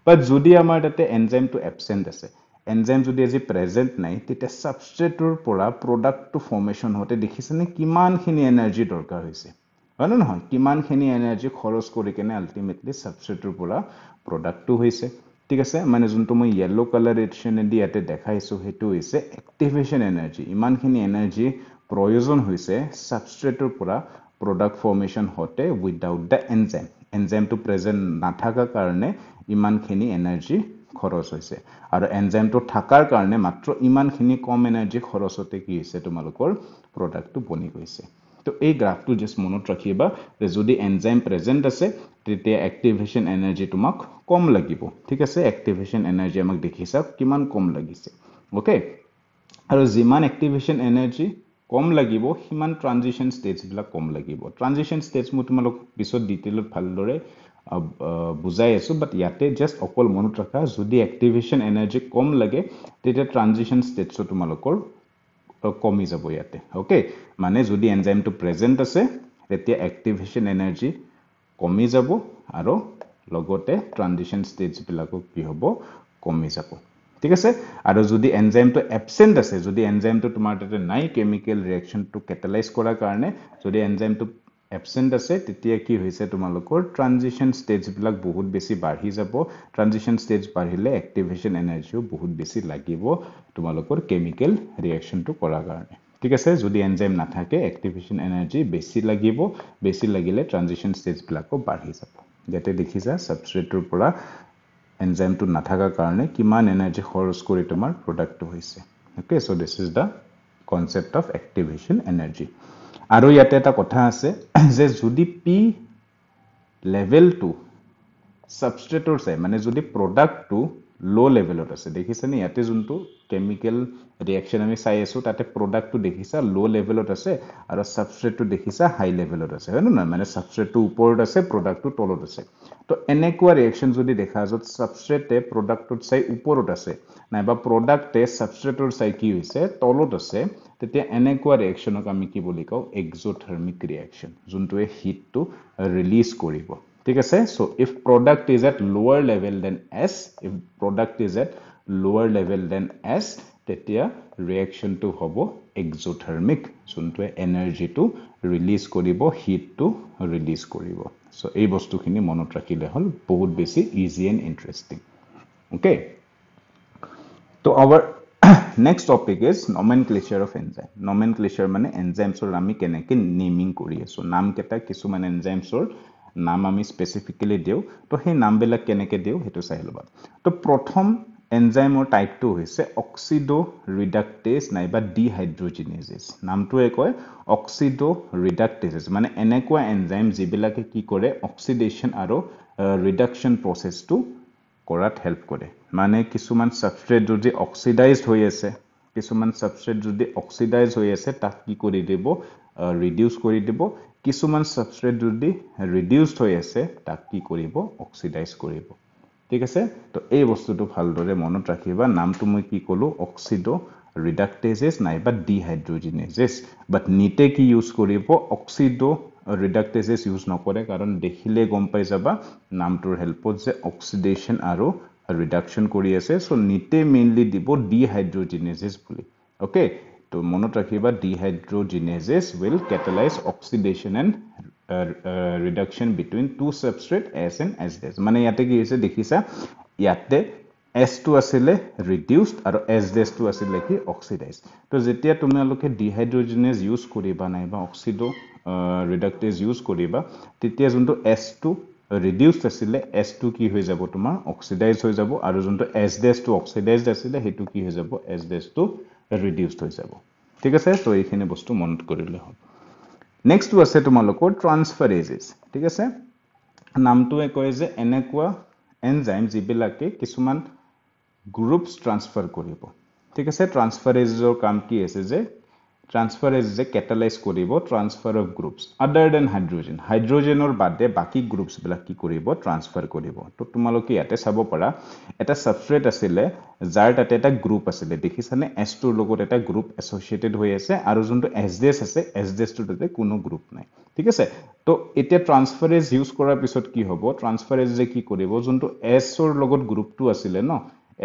বাট যদি আমাৰ তাতে এনজাইমটো এবসেন্ট আছে এনজাইম যদি আজি প্ৰেজেন্ট নাই তেতিয়া সাবস্ট্ৰেটৰ পৰা প্ৰডাক্টটো ফৰ্মেশন হতে দেখিছেনে কিমানখিনি এনাৰ্জি দৰকাৰ হৈছে হয় না নহয় কিমানখিনি এনাৰ্জি খৰচ কৰি কেনে আলটিমেটলি সাবস্ট্ৰেটৰ পৰা প্ৰডাক্টটো হৈছে ঠিক আছে মানে যোনটো মই ইয়েলো কালাৰ এডিশনেদি ইয়াতে দেখাইছো হেতু হৈছে এক্টিভেশন এনাৰ্জি ইমানখিনি এনাৰ্জি প্ৰয়োজন হৈছে সাবস্ট্ৰেটৰ পৰা প্ৰডাক্ট ফৰ্মেশন হতে উইদাউট দা এনজাইম এনজাইমটো প্ৰেজেন্ট নাথাকা কাৰণে ইমানখিনি এনাৰ্জি খৰচ হৈছে আৰু এনজাইমটো থাকাৰ কাৰণে মাত্ৰ ইমানখিনি কম এনাৰ্জি খৰচতে কি হৈছে তোমালোকৰ প্ৰডাক্টটো বনি গৈছে তো এই গ্ৰাফটো জাস্ট মনত ৰাখিবা যে যদি এনজাইম প্ৰেজেন্ট আছে তেতিয়া এক্টিভেশন এনাৰ্জি তোমাক কম লাগিব ঠিক আছে এক্টিভেশন এনাৰ্জি আমাক দেখিছা কিমান কম লাগিছে ওকে আৰু যিমান এক্টিভেশন এনাৰ্জি কম লাগিব হিমান ট্ৰানজিশন ষ্টেজ বিলাক কম লাগিব ট্ৰানজিশন ষ্টেজ মই তোমালোক পিছত ডিটেইলত ভালদৰে বুজাই আছো বাট ইয়াতে জাস্ট অকল মনত ৰাখা যদি এক্টিভেশন এনাৰ্জি কম লাগে তেতিয়া ট্ৰানজিশন ষ্টেজটো তোমালোকৰ কমি যাব ইয়াতে ওকে মানে যদি এনজাইমটো প্ৰেজেন্ট আছে তেতিয়া এক্টিভেশন এনাৰ্জি কমি যাব আৰু লগতে ট্ৰানজিশন ষ্টেজ বিলাকো কি হ'ব কমি যাব ঠিক আছে আৰু যদি এনজাইমটো এবসেন্ট আছে যদি এনজাইমটো তোমাৰ তাতে নাই কেমিক্যাল ৰিঅ্যাকশনটো ক্যাটালাইজ কৰাৰ কাৰণে যদি এনজাইমটো এবসেন্ট আছে তেতিয়া কি হৈছে তোমালোকৰ ট্ৰানজিশন ষ্টেজ বিলাক বহুত বেছি বাঢ়ি যাব ট্ৰানজিশন ষ্টেজ বাঢ়িলে এক্টিভেশন এনাৰ্জিও বহুত বেছি লাগিব তোমালোকৰ কেমিক্যাল ৰিঅ্যাকশনটো কৰাৰ কাৰণে ঠিক আছে যদি এনজাইম নাথাকে এক্টিভেশন এনাৰ্জি বেছি লাগিব বেছি লাগিলে ট্ৰানজিশন ষ্টেজ বিলাকো বাঢ়ি যাব যেতে দেখিছা সাবস্ট্ৰেটৰ পৰা এনজাইমটো নাথাকাৰ কাৰণে কিমান এনাৰ্জি খৰচ কৰি তোমাৰ প্ৰডাক্টটো হৈছে okay so this is the concept of activation energy আৰু ইয়াতে এটা কথা আছে যে যদি পি লেভেলটো সাবস্ট্ৰেটৰ চাই মানে যদি প্ৰডাক্টটো লো লেভেলত আছে দেখিছানে ইয়াতে যোনটো কেমিক্যাল ৰিঅ্যাকশন আমি চাই আছো তাতে প্ৰডাক্টটো দেখিছা লো লেভেলত আছে আৰু সাবস্ট্ৰেটটো দেখিছা হাই লেভেলত আছে হয় না মানে সাবস্ট্ৰেটটো ওপৰত আছে প্ৰডাক্টটো তলত আছে তো এনেকুৱা ৰিঅ্যাকশন যদি দেখা যত সাবস্ট্ৰেটে প্ৰডাক্টত চাই ওপৰত আছে নাইবা প্ৰডাক্টে সাবস্ট্ৰেটৰ চাই কি হৈছে তলত আছে তেতিয়া এনেকুৱা ৰিঅ্যাকশনক আমি কি বুলি কওঁ এক্সোথাৰ্মিক ৰিঅ্যাকশন যোনটোৱে হিটটো ৰিলিজ কৰিব ঠিক আছে so if product is at lower level than s if product is at lower level than s তেতিয়া reaction to hobo exothermic যোনটোৱে এনাৰ্জি টু ৰিলিজ কৰিব হিট টু ৰিলিজ কৰিব so এই বস্তুখিনি মনত ৰাখিলে হল বহুত বেছি ইজি এন্ড ইন্টাৰেষ্টিং ওকে তো our next topic is nomenclature of enzyme nomenclature মানে enzymes আমি কেনেকে নেমিং কৰি আছো নাম কেটা কিছুমান enzymes নাম আমি স্পেসিফিক্যালি দিও তো সেই নামবিলাক কেনেকে দিও হেতু চাই লবা তো প্ৰথম এনজাইমৰ টাইপটো হৈছে অক্সিডো ৰিডাক্টেজ নাইবা ডিহাইড্ৰোজেনেজেছ নামটোৱে কয় অক্সিডো ৰিডাক্টেজ মানে এনেকুৱা এনজাইম যিবিলাকে কি কৰে অক্সিডেশন আৰু ৰিডাকশন প্ৰসেসটো কৰাত হেল্প কৰে মানে কিছুমান সাবস্ট্ৰেট যদি অক্সিডাইজড হৈ আছে কিছুমান সাবস্ট্ৰেট যদি অক্সিডাইজ হৈ আছে তাক কি কৰি দিব ৰিডিউস কৰি দিব কিছুমান সাবস্ট্ৰেট যদি ৰিডিউসড হৈ আছে তাক কি কৰিব অক্সিডাইজ কৰিব ঠিক আছে তো এই বস্তুটো ভালদৰে মনত ৰাখিবা নামটো মই কি কলো অক্সিডো ৰিডাক্টেজেছ নাইবা ডিহাইড্ৰোজেনেজেছ বাট নিতে কি ইউজ কৰিব অক্সিডো ৰিডাক্টেজেছ ইউজ নকৰে কাৰণ দেখিলে গম পাই যাবা নামটোৰ হেল্পত যে অক্সিডেশন আৰু ৰিডাকশন কৰি আছে সো নিতে মেইনলি দিব ডিহাইড্ৰোজেনেজেছ বুলি ওকে তো মনত ৰাখিবা ডিহাইড্ৰোজেনেজেছ will catalyze oxidation and reduction between two substrate S and S' মানে ইয়াতে কি হৈছে দেখিছা ইয়াতে S2 আছিলে reduced আৰু S' টো আছিলে কি oxidized তো যেতিয়া তোমালোকে ডিহাইড্ৰোজেনেজ ইউজ কৰিবা নাইবা অক্সিডো ৰিডাক্টেজ ইউজ কৰিবা তেতিয়া যোনটো S2 reduced আছিলে S2 কি হৈ যাব তোমাৰ oxidized হৈ যাব আৰু যোনটো S' টো oxidized আছিলে হেতু কি হৈ যাব S' টো reduced হৈ যাব ঠিক আছে তো এইখিনি বস্তু মনত কৰিলে হ'ল নেক্সট আছে তোমালোকৰ ট্ৰান্সফাৰেজেছ ঠিক আছে নামটোৱে কয় যে এনেকুৱা এনজাইম যিবিলাকে কিছুমান গ্ৰুপছ ট্ৰান্সফাৰ কৰিব ঠিক আছে ট্ৰান্সফাৰেজৰ কাম কি আছে যে ট্ৰান্সফাৰেজ যে কেটালাইজ কৰিব ট্ৰান্সফাৰ অফ গ্ৰুপছ আদাৰ দেন হাইড্ৰোজেন হাইড্ৰোজেনৰ বাদে বাকি গ্ৰুপছ বিলাক কি কৰিব ট্ৰান্সফাৰ কৰিব তো তোমালোকে ইয়াতে চাব পাৰা এটা সাবস্ট্ৰেট আছিলে যাৰ তাতে এটা গ্ৰুপ আছিলে দেখিছানে S2 ৰ লগত এটা গ্ৰুপ এছ'চিয়েটেড হৈ আছে আৰু যোনটো SDS আছে SDS টোৰ তাতে কোনো গ্ৰুপ নাই ঠিক আছে তো এতিয়া ট্ৰান্সফাৰেজ ইউজ কৰাৰ পিছত কি হ'ব ট্ৰান্সফাৰেজ যে কি কৰিব যোনটো S ৰ লগত গ্ৰুপটো আছিলে ন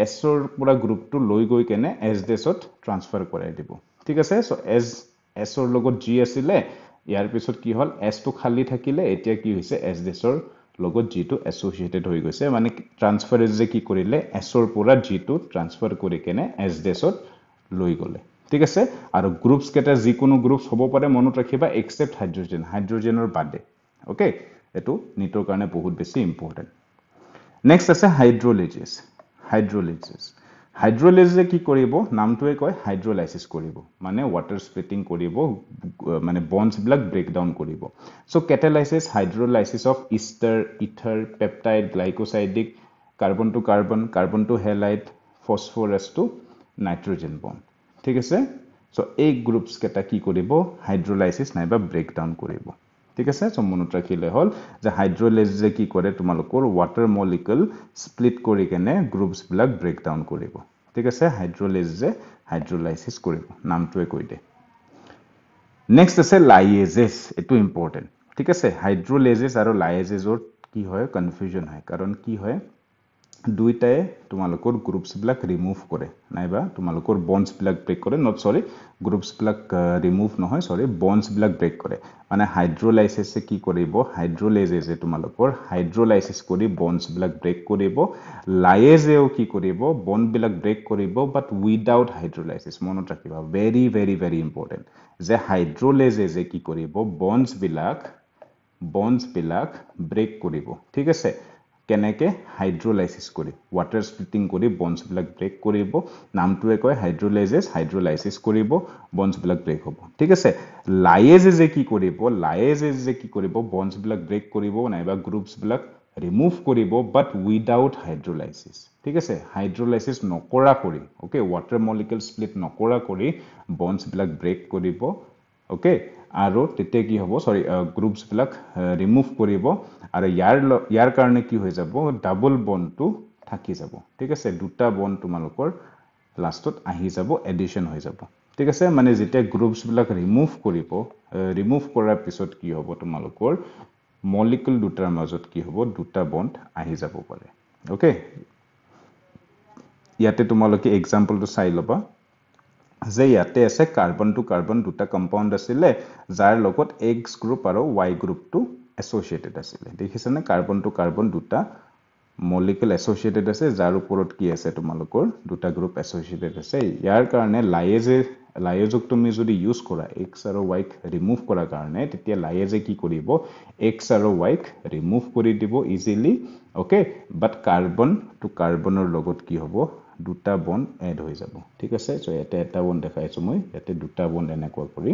S ৰ পুৰা গ্ৰুপটো লৈ গৈ কেনে SDS ত ট্ৰান্সফাৰ কৰাই দিব ঠিক আছে সো S ৰ লগত G আছিলে ইয়াৰ পিছত কি হল S টো খালি থাকিলে এতিয়া কি হৈছে SDS ৰ লগত G টো এছ'চিয়েটেড হৈ গৈছে মানে ট্ৰান্সফাৰেজ যে কি কৰিলে S ৰ পৰা G টো ট্ৰান্সফাৰ কৰি কেনে SDS ত লৈ গলে ঠিক আছে আৰু গ্ৰুপছ কেটা যিকোনো গ্ৰুপছ হ'ব পাৰে মনত ৰাখিবা এক্সেপ্ট হাইড্ৰোজেন হাইড্ৰোজেনৰ বাদে ওকে এটো নিটৰ কাৰণে বহুত বেছি ইম্পৰ্টেন্ট নেক্সট আছে হাইড্ৰোলিজিছ হাইড্ৰোলিজে কি কৰিব নামটোৱে কয় হাইড্ৰোলাইসিস কৰিব মানে ওয়াটাৰ স্প্লিটিং কৰিব মানে বন্ডছ বিলাক ব্ৰেক ডাউন কৰিব so catalysis hydrolysis of ester ether peptide glycosidic carbon to halide phosphorus to nitrogen bond ঠিক আছে সো এই গ্ৰুপছ কেটা কি কৰিব হাইড্ৰোলাইসিস নাইবা ব্ৰেক ডাউন কৰিব ঠিক আছে সো মনত ৰাখিলে হল যে হাইড্ৰোলাইসিসে কি কৰে তোমালোকৰ ওয়াটাৰ মলিকুল স্প্লিট কৰি কেনে গ্ৰুপছ বিলাক ব্ৰেক ডাউন কৰিব ঠিক আছে হাইড্ৰোলাইসিসে হাইড্ৰোলাইসিস কৰিব নামটোৱে কৈ দে নেক্সট আছে লাইএজেছ এটো ইম্পৰ্টেন্ট ঠিক আছে হাইড্ৰোলাইসিস আৰু লাইএজেছৰ কি হয় কনফিউজন হয় কাৰণ কি হয় দুইটাই তোমালোকৰ গ্ৰুপছ বিলাক ৰিমুভ কৰে নাইবা তোমালোকৰ বন্ডছ বিলাক ব্ৰেক কৰে নট সৰি গ্ৰুপছ বিলাক ৰিমুভ নহয় সৰি বন্ডছ বিলাক ব্ৰেক কৰে মানে হাইড্ৰোলাইসিসে কি কৰিব হাইড্ৰোলাইসিসে তোমালোকৰ হাইড্ৰোলাইসিস কৰি বন্ডছ বিলাক ব্ৰেক কৰিব লাইএজেও কি কৰিব বন্ড বিলাক ব্ৰেক কৰিব বাট উইদাউট হাইড্ৰোলাইসিস মনত ৰাখিবা ভেৰি ভেৰি ভেৰি ইম্পৰ্টেন্ট যে হাইড্ৰোলাইসিসে কি কৰিব বন্ডছ বিলাক ব্ৰেক কৰিব ঠিক আছে কেনেকে হাইড্ৰোলাইসিস কৰি ওয়াটাৰ স্প্লিটিং কৰি বন্ডছ বিলাক ব্ৰেক কৰিব নামটোৱে কয় হাইড্ৰোলাইসিস কৰিব বন্ডছ বিলাক ব্ৰেক হ'ব ঠিক আছে লাইএজে কি কৰিব বন্ডছ বিলাক ব্ৰেক কৰিব নাইবা গ্ৰুপছ বিলাক ৰিমুভ কৰিব বাট উইদাউট হাইড্ৰোলাইসিস ঠিক আছে হাইড্ৰোলাইসিস নকৰা কৰি ওকে ওয়াটাৰ মলিকুল স্প্লিট নকৰা কৰি বন্ডছ বিলাক ব্ৰেক কৰিব ওকে আৰু তেতিয়া কি হ'ব সৰি গ্ৰুপছ বিলাক ৰিমুভ কৰিব আৰু ইয়াৰ কাৰণে কি হৈ যাব ডাবল বন্ডটো থাকি যাব ঠিক আছে দুটা বন্ড তোমালোকৰ লাষ্টত আহি যাব এডিশন হৈ যাব ঠিক আছে মানে যেতিয়া গ্ৰুপছ বিলাক ৰিমুভ কৰাৰ পিছত কি হ'ব তোমালোকৰ মলিকুল দুটাৰ মাজত কি হ'ব দুটা বন্ড আহি যাব পাৰে ওকে ইয়াতে তোমালোকে এক্সাম্পলটো চাই লবা যে ইয়াতে আছে কাৰ্বন টু কাৰ্বন দুটা কম্পাউন্ড আছিলে যাৰ লগত X গ্ৰুপ আৰু Y গ্ৰুপটো এছ'চিয়েটেড আছিলে দেখিছানে কাৰ্বন টু কাৰ্বন দুটা মলিকুল এছ'চিয়েটেড আছে যাৰ ওপৰত কি আছে তোমালোকৰ দুটা গ্ৰুপ এছ'চিয়েটেড আছে ইয়াৰ কাৰণে লাইএজক তুমি যদি ইউজ কৰা X আৰু Y ৰিমুভ কৰাৰ কাৰণে তেতিয়া লাইএজে কি কৰিব X আৰু Y ৰিমুভ কৰি দিব easily okay but carbon to কাৰ্বনৰ লগত কি হ'ব দুটা বন্ড এড হৈ যাব ঠিক আছে সো এটা এটা বন্ড দেখাইছো মই ইয়াতে দুটা বন্ড এনেকুৱা কৰি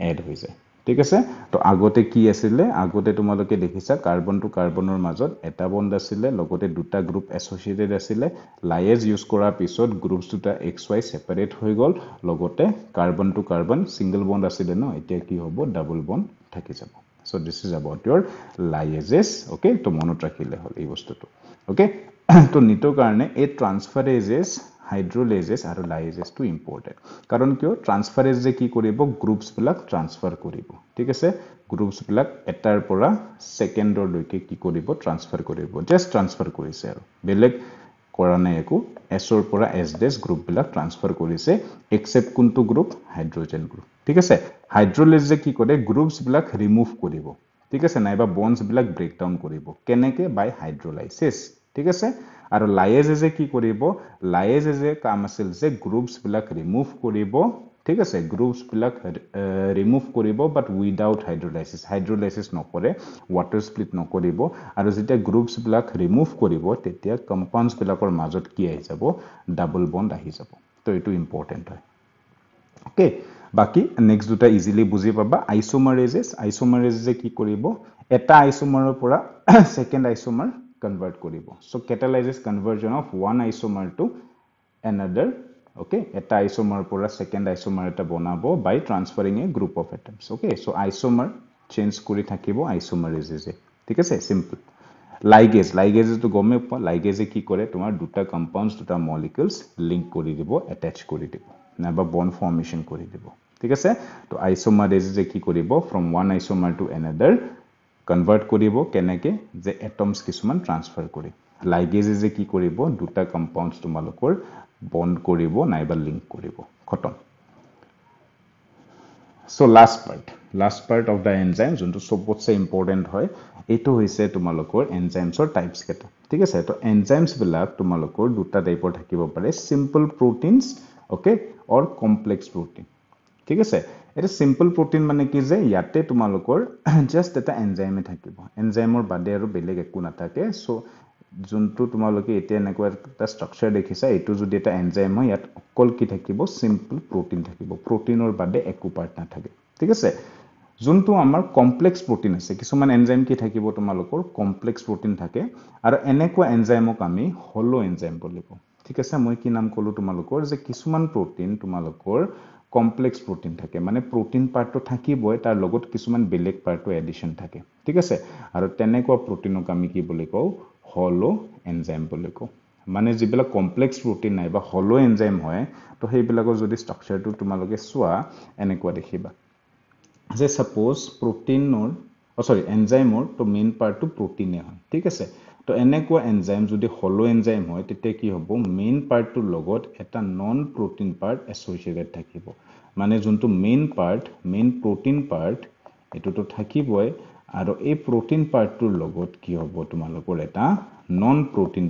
এড হৈ যায় ঠিক আছে তো আগতে কি আছিল আগতে তোমালোকে দেখিছা কাৰ্বন টু কাৰ্বনৰ মাজত এটা বন্ড আছিল লগতে দুটা গ্ৰুপ এছ'চিয়েটেড আছিল লাইএজ ইউজ কৰাৰ পিছত গ্ৰুপছ দুটা XY সেপাৰেট হৈ গল লগতে carbon to carbon single bond আছিল ন এতিয়া কি হ'ব ডাবল বন্ড থাকি যাব so this is about your lyases okay তো মনত ৰাখিলে হল এই বস্তুটো ওকে তো নিটৰ কাৰণে এই ট্ৰান্সফাৰেজেছ হাইড্ৰোলাইসিস আৰু লাইএজেছ টো ইম্পৰ্টেন্ট কাৰণ কিয় ট্ৰান্সফাৰেজ যে কি কৰিব গ্ৰুপছ বিলাক ট্ৰান্সফাৰ কৰিব ঠিক আছে গ্ৰুপছ বিলাক এটাৰ পৰা সেকেন্ডৰ লৈকে কি কৰিব ট্ৰান্সফাৰ কৰিব জাস্ট ট্ৰান্সফাৰ কৰিছে আৰু বেলেগ কৰা নাই একো S ৰ পৰা SDS গ্ৰুপ বিলাক ট্ৰান্সফাৰ কৰিছে এক্সেপ্ট কোনটো গ্ৰুপ হাইড্ৰোজেন গ্ৰুপ ঠিক আছে হাইড্ৰোলাইসিসে কি কৰে গ্ৰুপছ বিলাক ৰিমুভ কৰিব ঠিক আছে নাইবা বন্ডছ বিলাক ব্ৰেক ডাউন কৰিব কেনেকে বাই হাইড্ৰোলাইসিস ঠিক আছে আৰু লাইএজে কি কৰিব লাইএজে কাম আছিল যে গ্ৰুপছ বিলাক ৰিমুভ কৰিব ঠিক আছে গ্ৰুপছ বিলাক ৰিমুভ কৰিব বাট উইদাউট হাইড্ৰোলাইসিস নকৰে ওয়াটাৰ স্প্লিট নকৰিব আৰু যেতিয়া গ্ৰুপছ বিলাক ৰিমুভ কৰিব তেতিয়া কম্পাউণ্ডছ বিলাকৰ মাজত কি আহি যাব ডাবল বন্ড আহি যাব তো এটো ইম্পৰ্টেন্ট হয় ওকে বাকি নেক্সট দুটা ইজিলি বুজি পাবা আইসোমাৰেজে কি কৰিব এটা আইসোমাৰৰ পৰা সেকেন্ড আইসোমাৰ কনভাৰ্ট কৰিব so catalyses conversion of one isomer to another okay eta isomer pura second isomer eta bonabo by transferring a group of atoms okay so isomer change kori thakibo isomerase thik ase simple ligase to gome ligase ki kore tomar duta compounds duta molecules link kori dibo attach kori dibo na ba bond formation kori dibo thik ase to isomerase ki koribo from one isomer to another convert koribo keneke je atoms kisuman transfer kori ligase ki koribo duta compounds tomalokor bond koribo naiba link koribo khotom so last part of the enzyme jonto sobotse important hoy eto hoise tomalokor enzymes or types keta thik ase to enzymes bilak tomalokor duta type thakibo pare simple proteins okay or complex protein thik ase eta simple protein mane ki je yate tomalokor just eta enzyme thakibo enzyme or bade aru beleg ekku na thake so যোনটো তোমালোকে এতিয়া এনেকুৱা এটা structure দেখিছা এটো যদি এটা enzyme হয় ইয়াত অকল কি থাকিব সিম্পল প্ৰটিন থাকিব প্ৰটিনৰ বাদে একো পাৰ্ট নাথাকে ঠিক আছে যোনটো আমাৰ কমপ্লেক্স প্ৰটিন আছে কিছুমান এনজাইম কি থাকিব তোমালোকৰ কমপ্লেক্স প্ৰটিন থাকে আৰু এনেকুৱা এনজাইমক আমি হলো এনজাইম বুলি কওঁ ঠিক আছে মই কি নাম কলো তোমালোকৰ যে কিছুমান প্ৰটিন তোমালোকৰ কমপ্লেক্স প্ৰটিন থাকে মানে প্ৰটিন পাৰ্টটো থাকিবই তাৰ লগত কিছুমান বেলেগ পাৰ্টটো এডিশন থাকে ঠিক আছে আৰু তেনেকুৱা প্ৰটিনক আমি কি বুলি কওঁ হলো এনজাইম বুলি কওঁ মানে যিবিলা কমপ্লেক্স প্ৰটিন নাই বা হলো এনজাইম হয় তো সেইবিলাকৰ যদি স্ট্ৰাকচাৰটো তোমালোকে চোৱা এনেকুৱা দেখিবা যে সাপোজ প্ৰটিনৰ এনজাইমৰ তো মেইন পাৰ্টটো প্ৰটিনে হয় ঠিক আছে তো এনেকুৱা এনজাইম যদি হলো এনজাইম হয় তেতিয়া কি হ'ব মেইন পাৰ্টটোৰ লগত এটা নন প্ৰটিন পাৰ্ট এছ'চিয়েটেড থাকিব মানে যোনটো মেইন প্ৰটিন পাৰ্ট এটোটো থাকিবই আৰু এই প্ৰটিন পাৰ্টটোৰ লগত কি হ'ব তোমালোকৰ এটা নন প্ৰটিন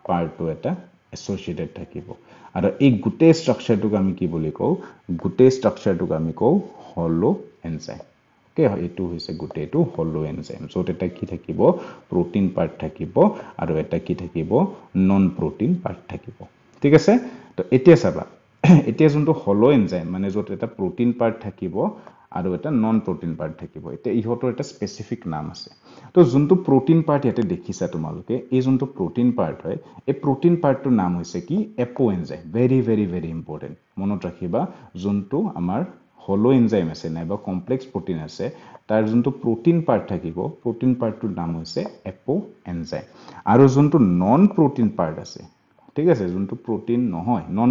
পাৰ্টটো এটা এছ'চিয়েটেড থাকিব আৰু এই গুটে স্ট্ৰাকচাৰটোক আমি কি বুলি কওঁ গুটে স্ট্ৰাকচাৰটোক আমি কওঁ হলো এনজাইম ওকে এটো হৈছে গুটেটো হলো এনজাইম য'ত এটা কি থাকিব প্ৰটিন পাৰ্ট থাকিব আৰু এটা কি থাকিব নন প্ৰটিন পাৰ্ট থাকিব ঠিক আছে তো এতিয়া চাবা এতিয়া যোনটো হলো এনজাইম মানে য'ত এটা প্ৰটিন পাৰ্ট থাকিব আৰু এটা নন প্ৰটিন পাৰ্ট থাকিব এটা ইহতৰ এটা স্পেসিফিক নাম আছে তো যোনটো প্ৰটিন পাৰ্ট ইয়াতে দেখিছা তোমালোকে এই যোনটো প্ৰটিন পাৰ্ট হয় এই প্ৰটিন পাৰ্টৰ নাম হৈছে কি apoenzyme very very very important মনত ৰাখিবা যোনটো আমাৰ হলো এনজাইম আছে নাইবা কমপ্লেক্স প্ৰটিন আছে তাৰ যোনটো প্ৰটিন পাৰ্ট থাকিব প্ৰটিন পাৰ্টৰ নাম হৈছে এপো এনজাইম আৰু যোনটো নন প্ৰটিন পাৰ্ট আছে ঠিক আছে যোনটো প্ৰটিন নহয় নন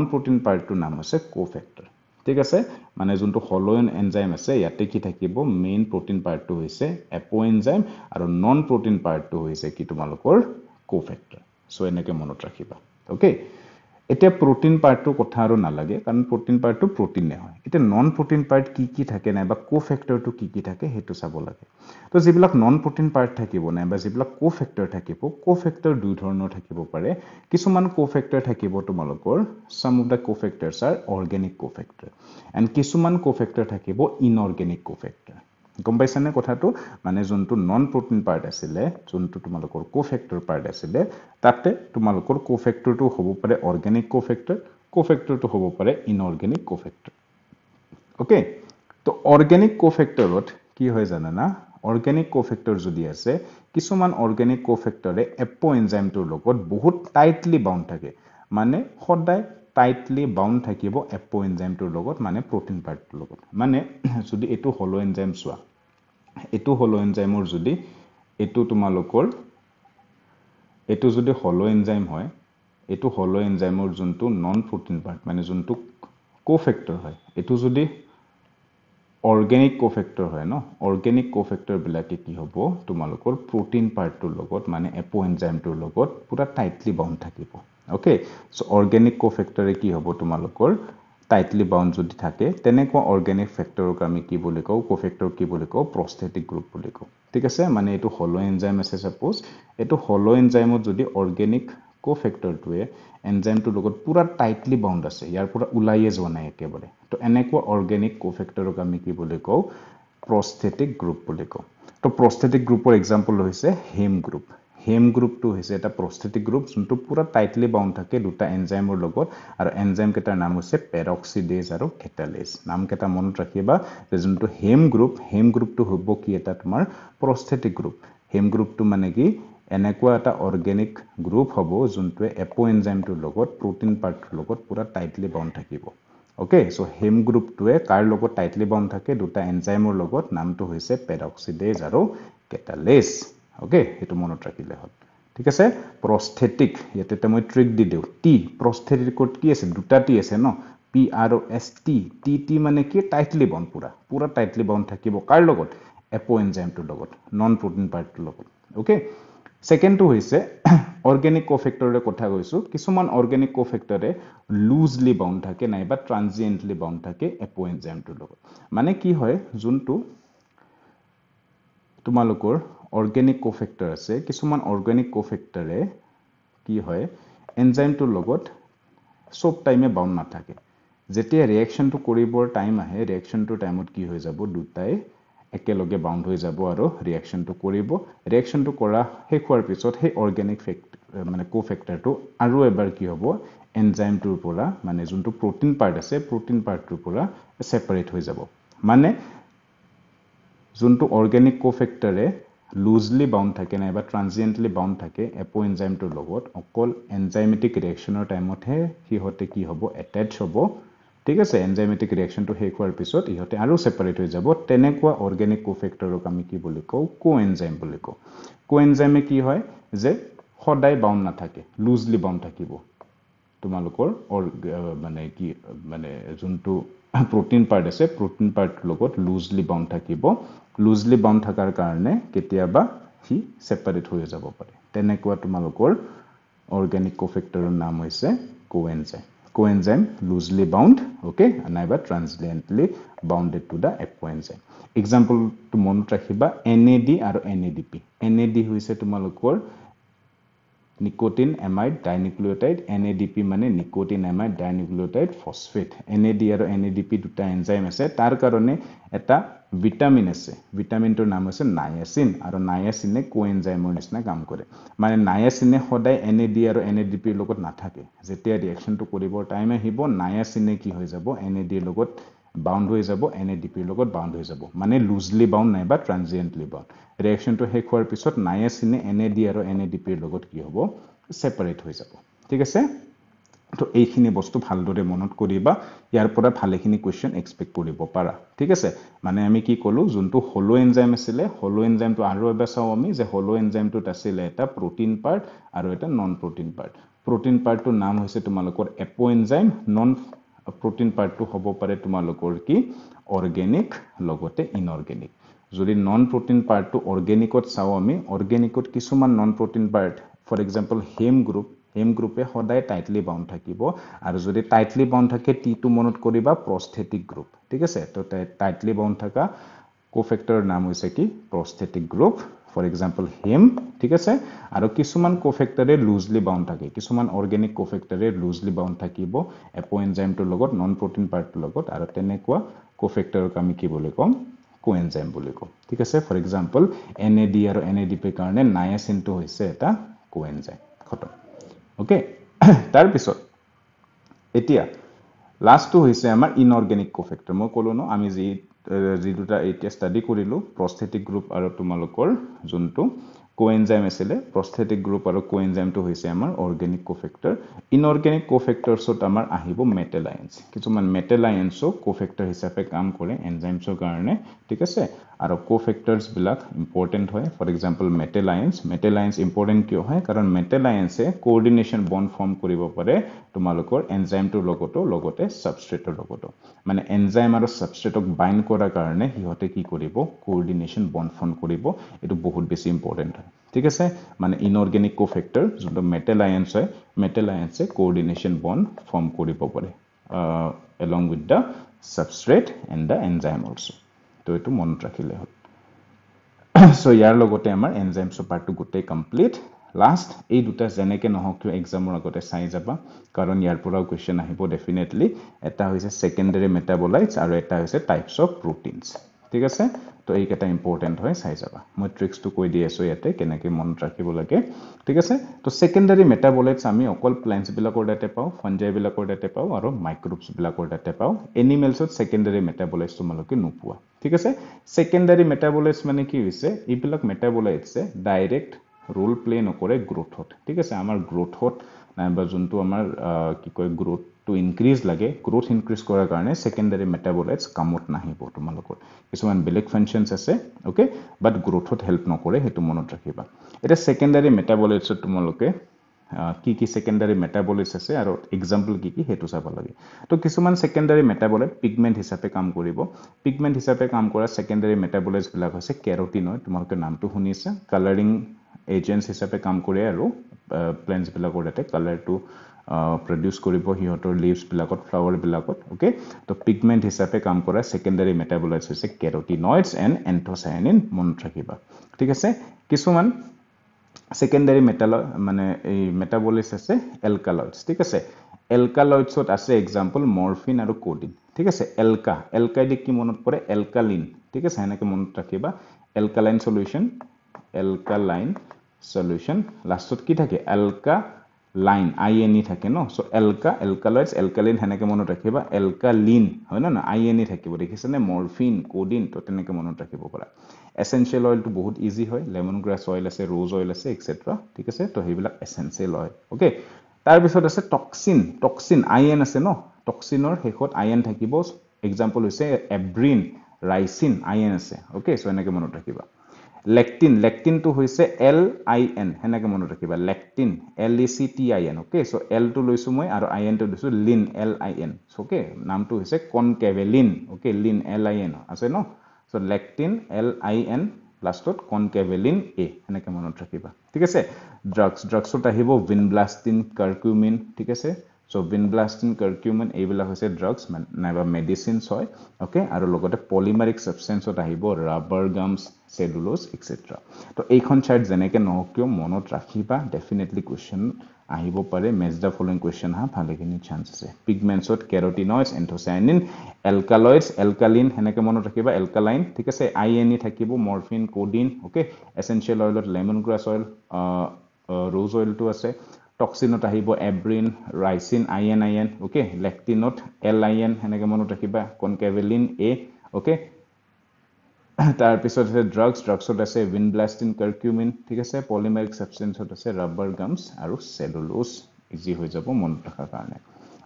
প্ৰটিন পাৰ্টৰ নাম হৈছে কোফেক্টৰ ঠিক আছে মানে যোনটো হলো এনজাইম আছে ইয়াতে কি থাকিব মেইন প্ৰটিন পাৰ্টটো হৈছে এপো এনজাইম আৰু নন প্ৰটিন পাৰ্টটো হৈছে কি তোমালোকৰ কোফেক্টৰ সো এনেকে মনত ৰাখিবা ওকে এতিয়া প্ৰটিন পাৰ্টটো কথা আৰু নালাগে কাৰণ প্ৰটিন পাৰ্টটো প্ৰটিনে হয় এতিয়া নন প্ৰটিন পাৰ্ট কি থাকে নাইবা কোফেক্টৰটো কি থাকে হেতু চাব লাগে তো যিবিলাক নন প্ৰটিন পাৰ্ট থাকিব নাইবা যিবিলাক কোফেক্টৰ থাকিব কোফেক্টৰ দুই ধৰণৰ থাকিব পাৰে কিছুমান কোফেক্টৰ থাকিব তোমালোকৰ some of the cofactors are organic cofactor and কিছুমান কোফেক্টৰ থাকিব ইনঅৰ্গেনিক কোফেক্টৰ গম পাইছানে কথাটো মানে যোনটো নন প্ৰটিন পাৰ্ট আছিলে যোনটো তোমালোকৰ কোফেক্টৰ পাৰ্ট আছিলে তাতে তোমালোকৰ কোফেক্টৰটো হ'ব পাৰে অৰ্গেনিক কোফেক্টৰটো হ'ব পাৰে ইনঅৰ্গেনিক কোফেক্টৰ ওকে তো অৰ্গেনিক কোফেক্টৰত কি হয় জানানা অৰ্গেনিক কোফেক্টৰ যদি আছে কিছুমান অৰ্গেনিক কোফেক্টৰে এপো এনজাইমটোৰ লগত বহুত টাইটলি বাউন্ড থাকে মানে সদায় টাইটলি বাউন্ড থাকিব এপো এনজাইমটোৰ লগত মানে প্ৰটিন পাৰ্টটোৰ লগত মানে যদি এটো হলো এনজাইম চোৱা এটো হলো এনজাইমৰ যদি এটো তোমালোকৰ এটো যদি হলো এনজাইম হয় এটো হলো এনজাইমৰ যোনটো নন প্ৰটিন পাৰ্ট মানে যোনটো কোফেক্টৰ হয় এটো যদি অৰ্গেনিক কোফেক্টৰ হয় ন অৰ্গেনিক কোফেক্টৰ বিলাকে কি হ'ব তোমালোকৰ প্ৰটিন পাৰ্টটোৰ লগত মানে এপো এনজাইমটোৰ লগত পুৰা টাইটলি বাউন্ড থাকিব ওকে সো অৰ্গেনিক কোফেক্টৰে কি হ'ব তোমালোকৰ টাইটলি বাউন্ড যদি থাকে তেনেকুৱা অৰ্গেনিক ফেক্টৰক আমি কি বুলি কওঁ কোফেক্টৰ কি বুলি কওঁ প্ৰস্থেটিক গ্ৰুপ বুলি কওঁ ঠিক আছে মানে এটো হলো এনজাইম আছে সাপোজ এটো হলো এনজাইমত যদি অৰ্গেনিক কোফেক্টৰটোৱে এনজাইমটোৰ লগত পুৰা টাইটলি বাউন্ড আছে ইয়াৰ পৰা উলাইয়ে যোৱা নাই একেবাৰে তো এনেকুৱা অৰ্গেনিক কোফেক্টৰক আমি কি বুলি কওঁ prosthetic group বুলি কওঁ তো prosthetic গ্ৰুপৰ এক্সাম্পল হৈছে হেম হেম গ্ৰুপটো হৈছে এটা প্ৰস্থেটিক গ্ৰুপ যোনটো পুৰা টাইটলি বাউন্ড থাকে দুটা এনজাইমৰ লগত আৰু এনজাইম কেইটাৰ নাম হৈছে পেৰক্সিডেজ আৰু কেটালেজ নাম কেইটা মনত ৰাখিবা যে যোনটো হেম গ্ৰুপটো হ'ব কি এটা তোমাৰ প্ৰস্থেটিক গ্ৰুপ হেম গ্ৰুপটো মানে কি এনেকুৱা এটা অৰ্গেনিক গ্ৰুপ হ'ব যোনটোৱে এপো এনজাইমটোৰ লগত প্ৰটিন পাৰ্টৰ লগত পুৰা টাইটলি বাউন্ড থাকিব ওকে সো হেম গ্ৰুপটোৱে কাৰ লগত টাইটলি বাউন্ড থাকে দুটা এনজাইমৰ লগত নামটো হৈছে পেৰক্সিডেজ আৰু কেটালেজ ওকে এটো মনত ৰাখিলে হ'ল ঠিক আছে প্ৰস্থেটিক ইয়াতে মই ট্ৰিক দি দিও টি প্ৰস্থেটিকত কি আছে দুটা টি আছে ন পি আৰ ও এছ টি টি মানে কি টাইটলি বাউন্ড পুৰা টাইটলি বাউন্ড থাকিব কাৰ লগত এপো এনজাইমটোৰ লগত নন প্ৰটিন পাৰ্টৰ লগত ওকে সেকেন্ডটো হৈছে অৰ্গেনিক কোফেক্টৰৰ কথা কৈছো কিছুমান অৰ্গেনিক কোফেক্টৰে লুজলি বাউন্ড থাকে নাইবা ট্ৰানজিয়েন্টলি বাউন্ড থাকে এপো এনজাইমটোৰ লগত মানে কি হয় যোনটো তোমালোকৰ অৰ্গেনিক কোফেক্টৰ আছে কিছুমান অৰ্গেনিক কোফেক্টৰে কি হয় এনজাইমটোৰ লগত সব টাইমে বাউন্ড নাথাকে যেতিয়া ৰিঅ্যাকশনটো কৰিবৰ টাইম আহে ৰিঅ্যাকশনটোৰ টাইমত কি হৈ যাব দুটাই একেলগে বাউন্ড হৈ যাব আৰু ৰিঅ্যাকশনটো কৰিব ৰিঅ্যাকশনটো কৰা শেষ হোৱাৰ পিছত সেই অৰ্গেনিক মানে কোফেক্টৰটো আৰু এবাৰ কি হ'ব এনজাইমটোৰ পৰা মানে যোনটো প্ৰটিন পাৰ্ট আছে প্ৰটিন পাৰ্টটোৰ পৰা সেপাৰেট হৈ যাব মানে যোনটো অৰ্গেনিক কোফেক্টৰে লুজলি বাউন্ড থাকে নাইবা ট্ৰানজিয়েন্টলি বাউন্ড থাকে এপো এনজাইমটোৰ লগত অকল এনজাইমেটিক ৰিঅ্যাকশনৰ টাইমতহে হিহতে কি হ'ব এটাচ হ'ব ঠিক আছে এনজাইমেটিক ৰিঅ্যাকশনটো শেষ হোৱাৰ পিছত ইহতে আৰু সেপাৰেট হৈ যাব তেনেকুৱা অৰ্গেনিক কোফেক্টৰক আমি কি বুলি কওঁ কোএনজাইম বুলি কওঁ কোএনজাইমে কি হয় যে সদায় বাউন্ড নাথাকে লুজলি বাউন্ড থাকিব তোমালোকৰ মানে কি মানে যোনটো প্ৰটিন পাৰ্ট আছে প্ৰটিন পাৰ্টৰ লগত লুজলি বাউন্ড থাকিব লুজলি বাউন্ড থাকাৰ কাৰণে কেতিয়াবা হি সেপাৰেট হৈ যাব পাৰে তেনেকুৱা তোমালোকৰ অৰ্গেনিক কোফেক্টৰৰ নাম হৈছে কোএনজাইম loosely bound okay নাইবা transiently bounded to the apo enzyme example to মনত ৰাখিবা NAD আৰু NADP NAD হৈছে তোমালোকৰ নিকোটিন এমাইড ডাইনিউক্লিয়োটাইড NADP মানে নিকোটিন এমাইড ডাইনিউক্লিয়োটাইড ফসফেট NAD আৰু NADP দুটা এনজাইম আছে তাৰ কাৰণে এটা ভিটামিন আছে ভিটামিনটোৰ নাম হৈছে নায়াসিন আৰু নায়াসিনে কোএনজাইমৰ নিচিনা কাম কৰে মানে নায়াসিনে সদায় NAD আৰু NADP ৰ লগত নাথাকে যেতিয়া ৰিঅ্যাকশনটো কৰিবৰ টাইম আহিব নায়াসিনে কি হৈ যাব NAD ৰ লগত বাউন্ড হৈ যাব NADP ৰ লগত বাউন্ড হৈ যাব মানে লুজলি বাউন্ড নাইবা ট্ৰানজিয়েন্টলি বাউন্ড ৰিঅ্যাকশনটো শেষ হোৱাৰ পিছত নায়াসিনে NAD আৰু NADP ৰ লগত কি হ'ব সেপাৰেট হৈ যাব ঠিক আছে তো এইখিনি বস্তু ভালদৰে মনত কৰিবা ইয়াৰ পৰা ভালেখিনি কোৱেশ্চন এক্সপেক্ট কৰিব পাৰা ঠিক আছে মানে আমি কি কলো যোনটো হলো এনজাইম আছিল হলো এনজাইমটো আৰু এবাৰ চাও আমি যে হলো এনজাইমটো আছিল এটা প্ৰটিন পাৰ্ট আৰু এটা নন প্ৰটিন পাৰ্ট প্ৰটিন পাৰ্টৰ নাম হৈছে তোমালোকৰ এপো এনজাইম নন প্ৰটিন পাৰ্টটো হ'ব পাৰে তোমালোকৰ কি অৰ্গেনিক লগতে ইনঅৰ্গেনিক যদি নন প্ৰটিন পাৰ্টটো অৰ্গেনিকত চাও আমি অৰ্গেনিকত কিছুমান non protein part for example heme গ্ৰুপে সদায় টাইটলি বাউন্ড থাকিব আৰু যদি টাইটলি বাউন্ড থাকে টি টু মনত কৰিবা প্ৰস্থেটিক গ্ৰুপ ঠিক আছে তো টাইটলি বাউন্ড থাকা কোফেক্টৰৰ নাম হৈছে কি prosthetic group for example heme ঠিক আছে আৰু কিছুমান কোফেক্টৰে লুজলি বাউন্ড থাকে কিছুমান অৰ্গেনিক কোফেক্টৰে লুজলি বাউন্ড থাকিব এপো এনজাইমটোৰ লগত নন প্ৰটিন পাৰ্টৰ লগত আৰু তেনেকুৱা কোফেক্টৰক আমি কি বুলি কম কোএনজাইম বুলি কম ঠিক আছে ফৰ এক্সাম্পল NAD আৰু NADP কাৰণে নায়াসিনটো হৈছে এটা কোএনজাইম খতম ওকে তাৰ পিছত এতিয়া লাষ্টটো হৈছে আমাৰ ইনঅৰ্গেনিক কোফেক্টৰ মই ক'লো ন আমি যি দুটা এতিয়া ষ্টাডি কৰিলো প্ৰস্থেটিক গ্ৰুপ আৰু তোমালোকৰ যোনটো কোএনজাইম আছিল প্ৰস্থেটিক গ্ৰুপ আৰু কোএনজাইমটো হৈছে আমাৰ অৰ্গেনিক কোফেক্টৰ ইনঅৰ্গেনিক কোফেক্টৰছত আমাৰ আহিব মেটেল আয়ন্স কিছুমান মেটেল আয়ন্সো কোফেক্টৰ হিচাপে কাম কৰে এনজাইমছৰ কাৰণে ঠিক আছে আৰু কোফেক্টৰছ বিলাক ইম্পৰ্টেন্ট হয় for example metal ions important কিয় হয় কাৰণ মেটেল আয়ন্সে কোঅৰ্ডিনেশন বন্ড ফৰ্ম কৰিব পাৰে তোমালোকৰ এনজাইমটোৰ লগতে সাবস্ট্ৰেটৰ লগতো মানে এনজাইম আৰু সাবস্ট্ৰেটক বাইন্ড কৰাৰ কাৰণে হিহতে কি কৰিব কোঅৰ্ডিনেশন বন্ড ফৰ্ম কৰিব এটো বহুত বেছি ইম্পৰ্টেন্ট হয় ঠিক আছে মানে ইনঅৰ্গেনিক কোফেক্টৰ যোনটো মেটেল আয়ন্স হয় মেটেল আয়ন্সে কোঅৰ্ডিনেশন বন্ড ফৰ্ম কৰিব পাৰে along with the substrate and the enzyme also তো এটো মনত ৰাখিলে হ'ল সো ইয়াৰ লগতে আমাৰ এনজাইমছৰ পাৰ্টটো গোটেই কমপ্লিট লাষ্ট এই দুটা জেনেকে নহক কিয় এক্সামৰ আগতে চাই যাবা কাৰণ ইয়াৰ পৰাও কোৱেশ্চন আহিব ডেফিনেটলি এটা হৈছে সেকেন্ডাৰী মেটাবলাইটস আৰু এটা হৈছে টাইপস অফ প্ৰটিনছ ঠিক আছে তো এইকেইটা ইম্পৰ্টেণ্ট হয় চাই যাবা মই ট্ৰিক্সটো কৈ দি আছো ইয়াতে কেনেকৈ মনত ৰাখিব লাগে ঠিক আছে তো সেকেন্ডাৰী মেটাবলাইটছ আমি অকল প্লান্টছ বিলাকৰ ডাটা পাওঁ ফাঞ্জাই বিলাকৰ ডাটা পাওঁ আৰু মাইক্ৰোবছ বিলাকৰ ডাটা পাওঁ এনিমেলছত সেকেন্ডাৰী মেটাবলাইটছ তোমালোকে নোপোৱা ঠিক আছে সেকেন্ডাৰী মেটাবলাইটছ মানে কি হৈছে এইবিলাক মেটাবলাইটছে ডাইৰেক্ট ৰোল প্লে নকৰে গ্ৰোথত ঠিক আছে আমাৰ গ্ৰোথত নাইবা যোনটো আমাৰ কি কয় গ্ৰোথ to increase লাগে growth increase কৰাৰ কাৰণে secondary metabolites কামত নাহিব তোমালোকৰ কিছুমান বেলেগ ফাংচনছ আছে ওকে বাট গ্ৰোথত হেল্প নকৰে হেতু মনত ৰাখিবা এটা secondary metabolites তোমালোকে কি কি secondary metabolites আছে আৰু এক্সাম্পল কি কি হেতু চাব লাগে তো কিছুমান secondary metabolite pigment হিচাপে কাম কৰিব pigment হিচাপে কাম কৰা secondary metabolites বিলাক হৈছে carotenoid তোমালোকে নামটো শুনিছা coloring agents হিচাপে কাম কৰে আৰু plants বিলাকৰ ডাটা কালাৰটো produce কৰিব হিহঁতৰ leaves বিলাকত flower বিলাকত ওকে তো pigment হিচাপে কাম কৰা secondary metabolites হৈছে carotenoids and anthocyanin মনত ৰাখিবা ঠিক আছে কিছুমান secondary metal মানে এই metabolites আছে alkaloids ঠিক আছে alkaloidsত আছে example morphine আৰু codeine ঠিক আছে alkyde কি মনত পৰে alkaline ঠিক আছে এনেকৈ মনত ৰাখিবা alkaline solution লাষ্টত কি থাকে alkaline ine থাকে ন সো alkaloids alkaline হেনেকে মনত ৰাখিবা alkaline হয় না ine থাকিব দেখিছে নে morphine codeine তো তেনেকে মনত ৰাখিব পাৰা essential oil to বহুত easy হয় lemongrass oil আছে rose oil আছে etc ঠিক আছে তো হেবিলাক essential oil ওকে তাৰ পিছত আছে toxin in আছে ন toxinৰ হেখত in থাকিব example হৈছে abrin ricin in আছে ওকে সো এনেকে মনত ৰাখিবা lectin to হৈছে lin হেনেকে মনত ৰাখিবা lectin lectin okay so l to লৈছো মই আৰু in to দিছো lin lin ওকে নামটো হৈছে concavelin ওকে lin lin আছে ন সো lectin lin লাষ্টত concavelin a হেনেকে মনত ৰাখিবা ঠিক আছে ড্ৰাগছত আহিব vinblastine curcumin ঠিক আছে সো vinblastine curcumin এইবিলাক হৈছে ড্ৰাগছ নাইবা মেডিসিনছ হয় ওকে আৰু লগতে পলিমাৰিক সাবস্টেন্সত আহিব ৰাবাৰ গামছ cellulose etc তো এইখন চাৰ্ট যেনেকে নহক কিয় মনত ৰাখিবা ডেফিনেটলি কোৱেশ্চন আহিব পাৰে মেচ দা ফলোইং কোৱেশ্চন হা ভালেখিনি চান্স আছে পিগমেন্টছত carotenoids anthocyanin alkaloids alkaline হেনেকে মনত ৰাখিবা alkaline ঠিক আছে ine থাকিব morphine codeine okay essential oilত lemongrass oil rose oil to আছে toxinot আহিব abrin ricin in okay lectinot lin হেনেকে মনত ৰাখিবা concavelin a ওকে তাৰ পিছত আছে ড্ৰাগছত আছে vinblastine curcumin ঠিক আছে পলিমাৰিক সাবস্টেন্সত আছে ৰাবাৰ গামছ আৰু cellulose ইজি হৈ যাব মনত ৰাখাৰ কাৰণে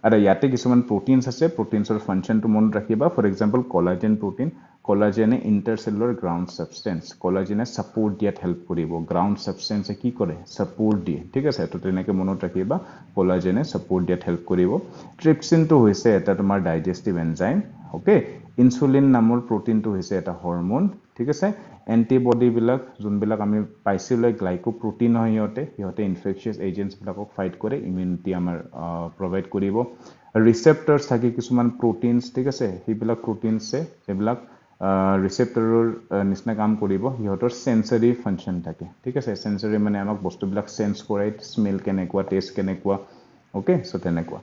আৰু ইয়াতে কিছুমান প্ৰটিনছ আছে প্ৰটিনছৰ ফাংচনটো মনত ৰাখিবা ফৰ এক্সাম্পল কোলাজেন প্ৰটিন কোলাজেনে ইন্টাৰসেলুলাৰ গ্ৰাউন্ড সাবস্টেন্স কোলাজেনে সাপোৰ্ট দিয়াত হেল্প কৰিব গ্ৰাউন্ড সাবস্টেন্সে কি কৰে সাপোৰ্ট দিয়ে ঠিক আছে তো তেনেকে মনত ৰাখিবা কোলাজেনে সাপোৰ্ট দিয়াত হেল্প কৰিব ট্ৰিপসিনটো হৈছে এটা তোমাৰ ডাইজেষ্টিভ এনজাইম ওকে ইনসুলিন নামৰ প্ৰটিনটো হৈছে এটা হৰমোন ঠিক আছে এন্টিবডি বিলাক যোনবিলাক আমি পাইছিলো গ্লাইকোপ্ৰোটিন হয় ইহতে ইনফেকশিয়াস এজেন্টস বিলাকক ফাইট কৰে ইমিউনিটি আমাৰ প্ৰভাইড কৰিব ৰিসেপ্টৰছ থাকে কিছুমান প্ৰটিনছ ঠিক আছে হিবিলাক প্ৰটিনছে যেবিলাক ৰিসেপ্টৰৰ নিচিনা কাম কৰিব ইহতৰ সেন্সৰি ফাংচন থাকে ঠিক আছে সেন্সৰি মানে আমাক বস্তুবিলাক সেন্স কৰে স্মেল কেনেকুৱা টেষ্ট কেনেকুৱা ওকে সো তেনেকুৱা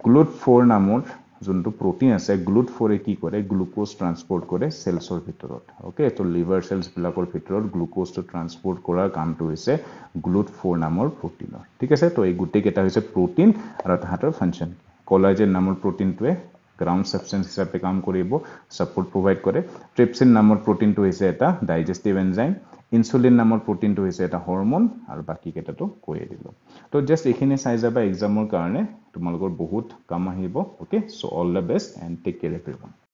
GLUT4 নামৰ যোনটো প্ৰটিন আছে GLUT4 কি কৰে গ্লুকোজ ট্ৰান্সপোৰ্ট কৰে সেলছৰ ভিতৰত ওকে তো লিভাৰ সেলছ বিলাকৰ ভিতৰত গ্লুকোজটো ট্ৰান্সপোৰ্ট কৰাৰ কামটো হৈছে GLUT4 নামৰ প্ৰটিনৰ ঠিক আছে তো এই গুটেই কেটা হৈছে প্ৰটিন আৰু তাহাতৰ ফাংচন কোলাজেন নামৰ প্ৰটিনটোৱে গ্ৰাউন্ড সাবস্টেন্স হিচাপে কাম কৰিব সাপোৰ্ট প্ৰভাইড কৰে ট্ৰিপসিন নামৰ প্ৰটিনটো হৈছে এটা ডাইজেষ্টিভ এনজাইম ইনসুলিন নামৰ প্ৰটিনটো হৈছে এটা হৰমোন আৰু বাকি কেটাটো কৈয়ে দিলো তো জাস্ট এখিনি চাই যাবা এক্সামৰ কাৰণে তোমালোকৰ বহুত কাম আহিব okay so all the best and take care এভৰিওয়ান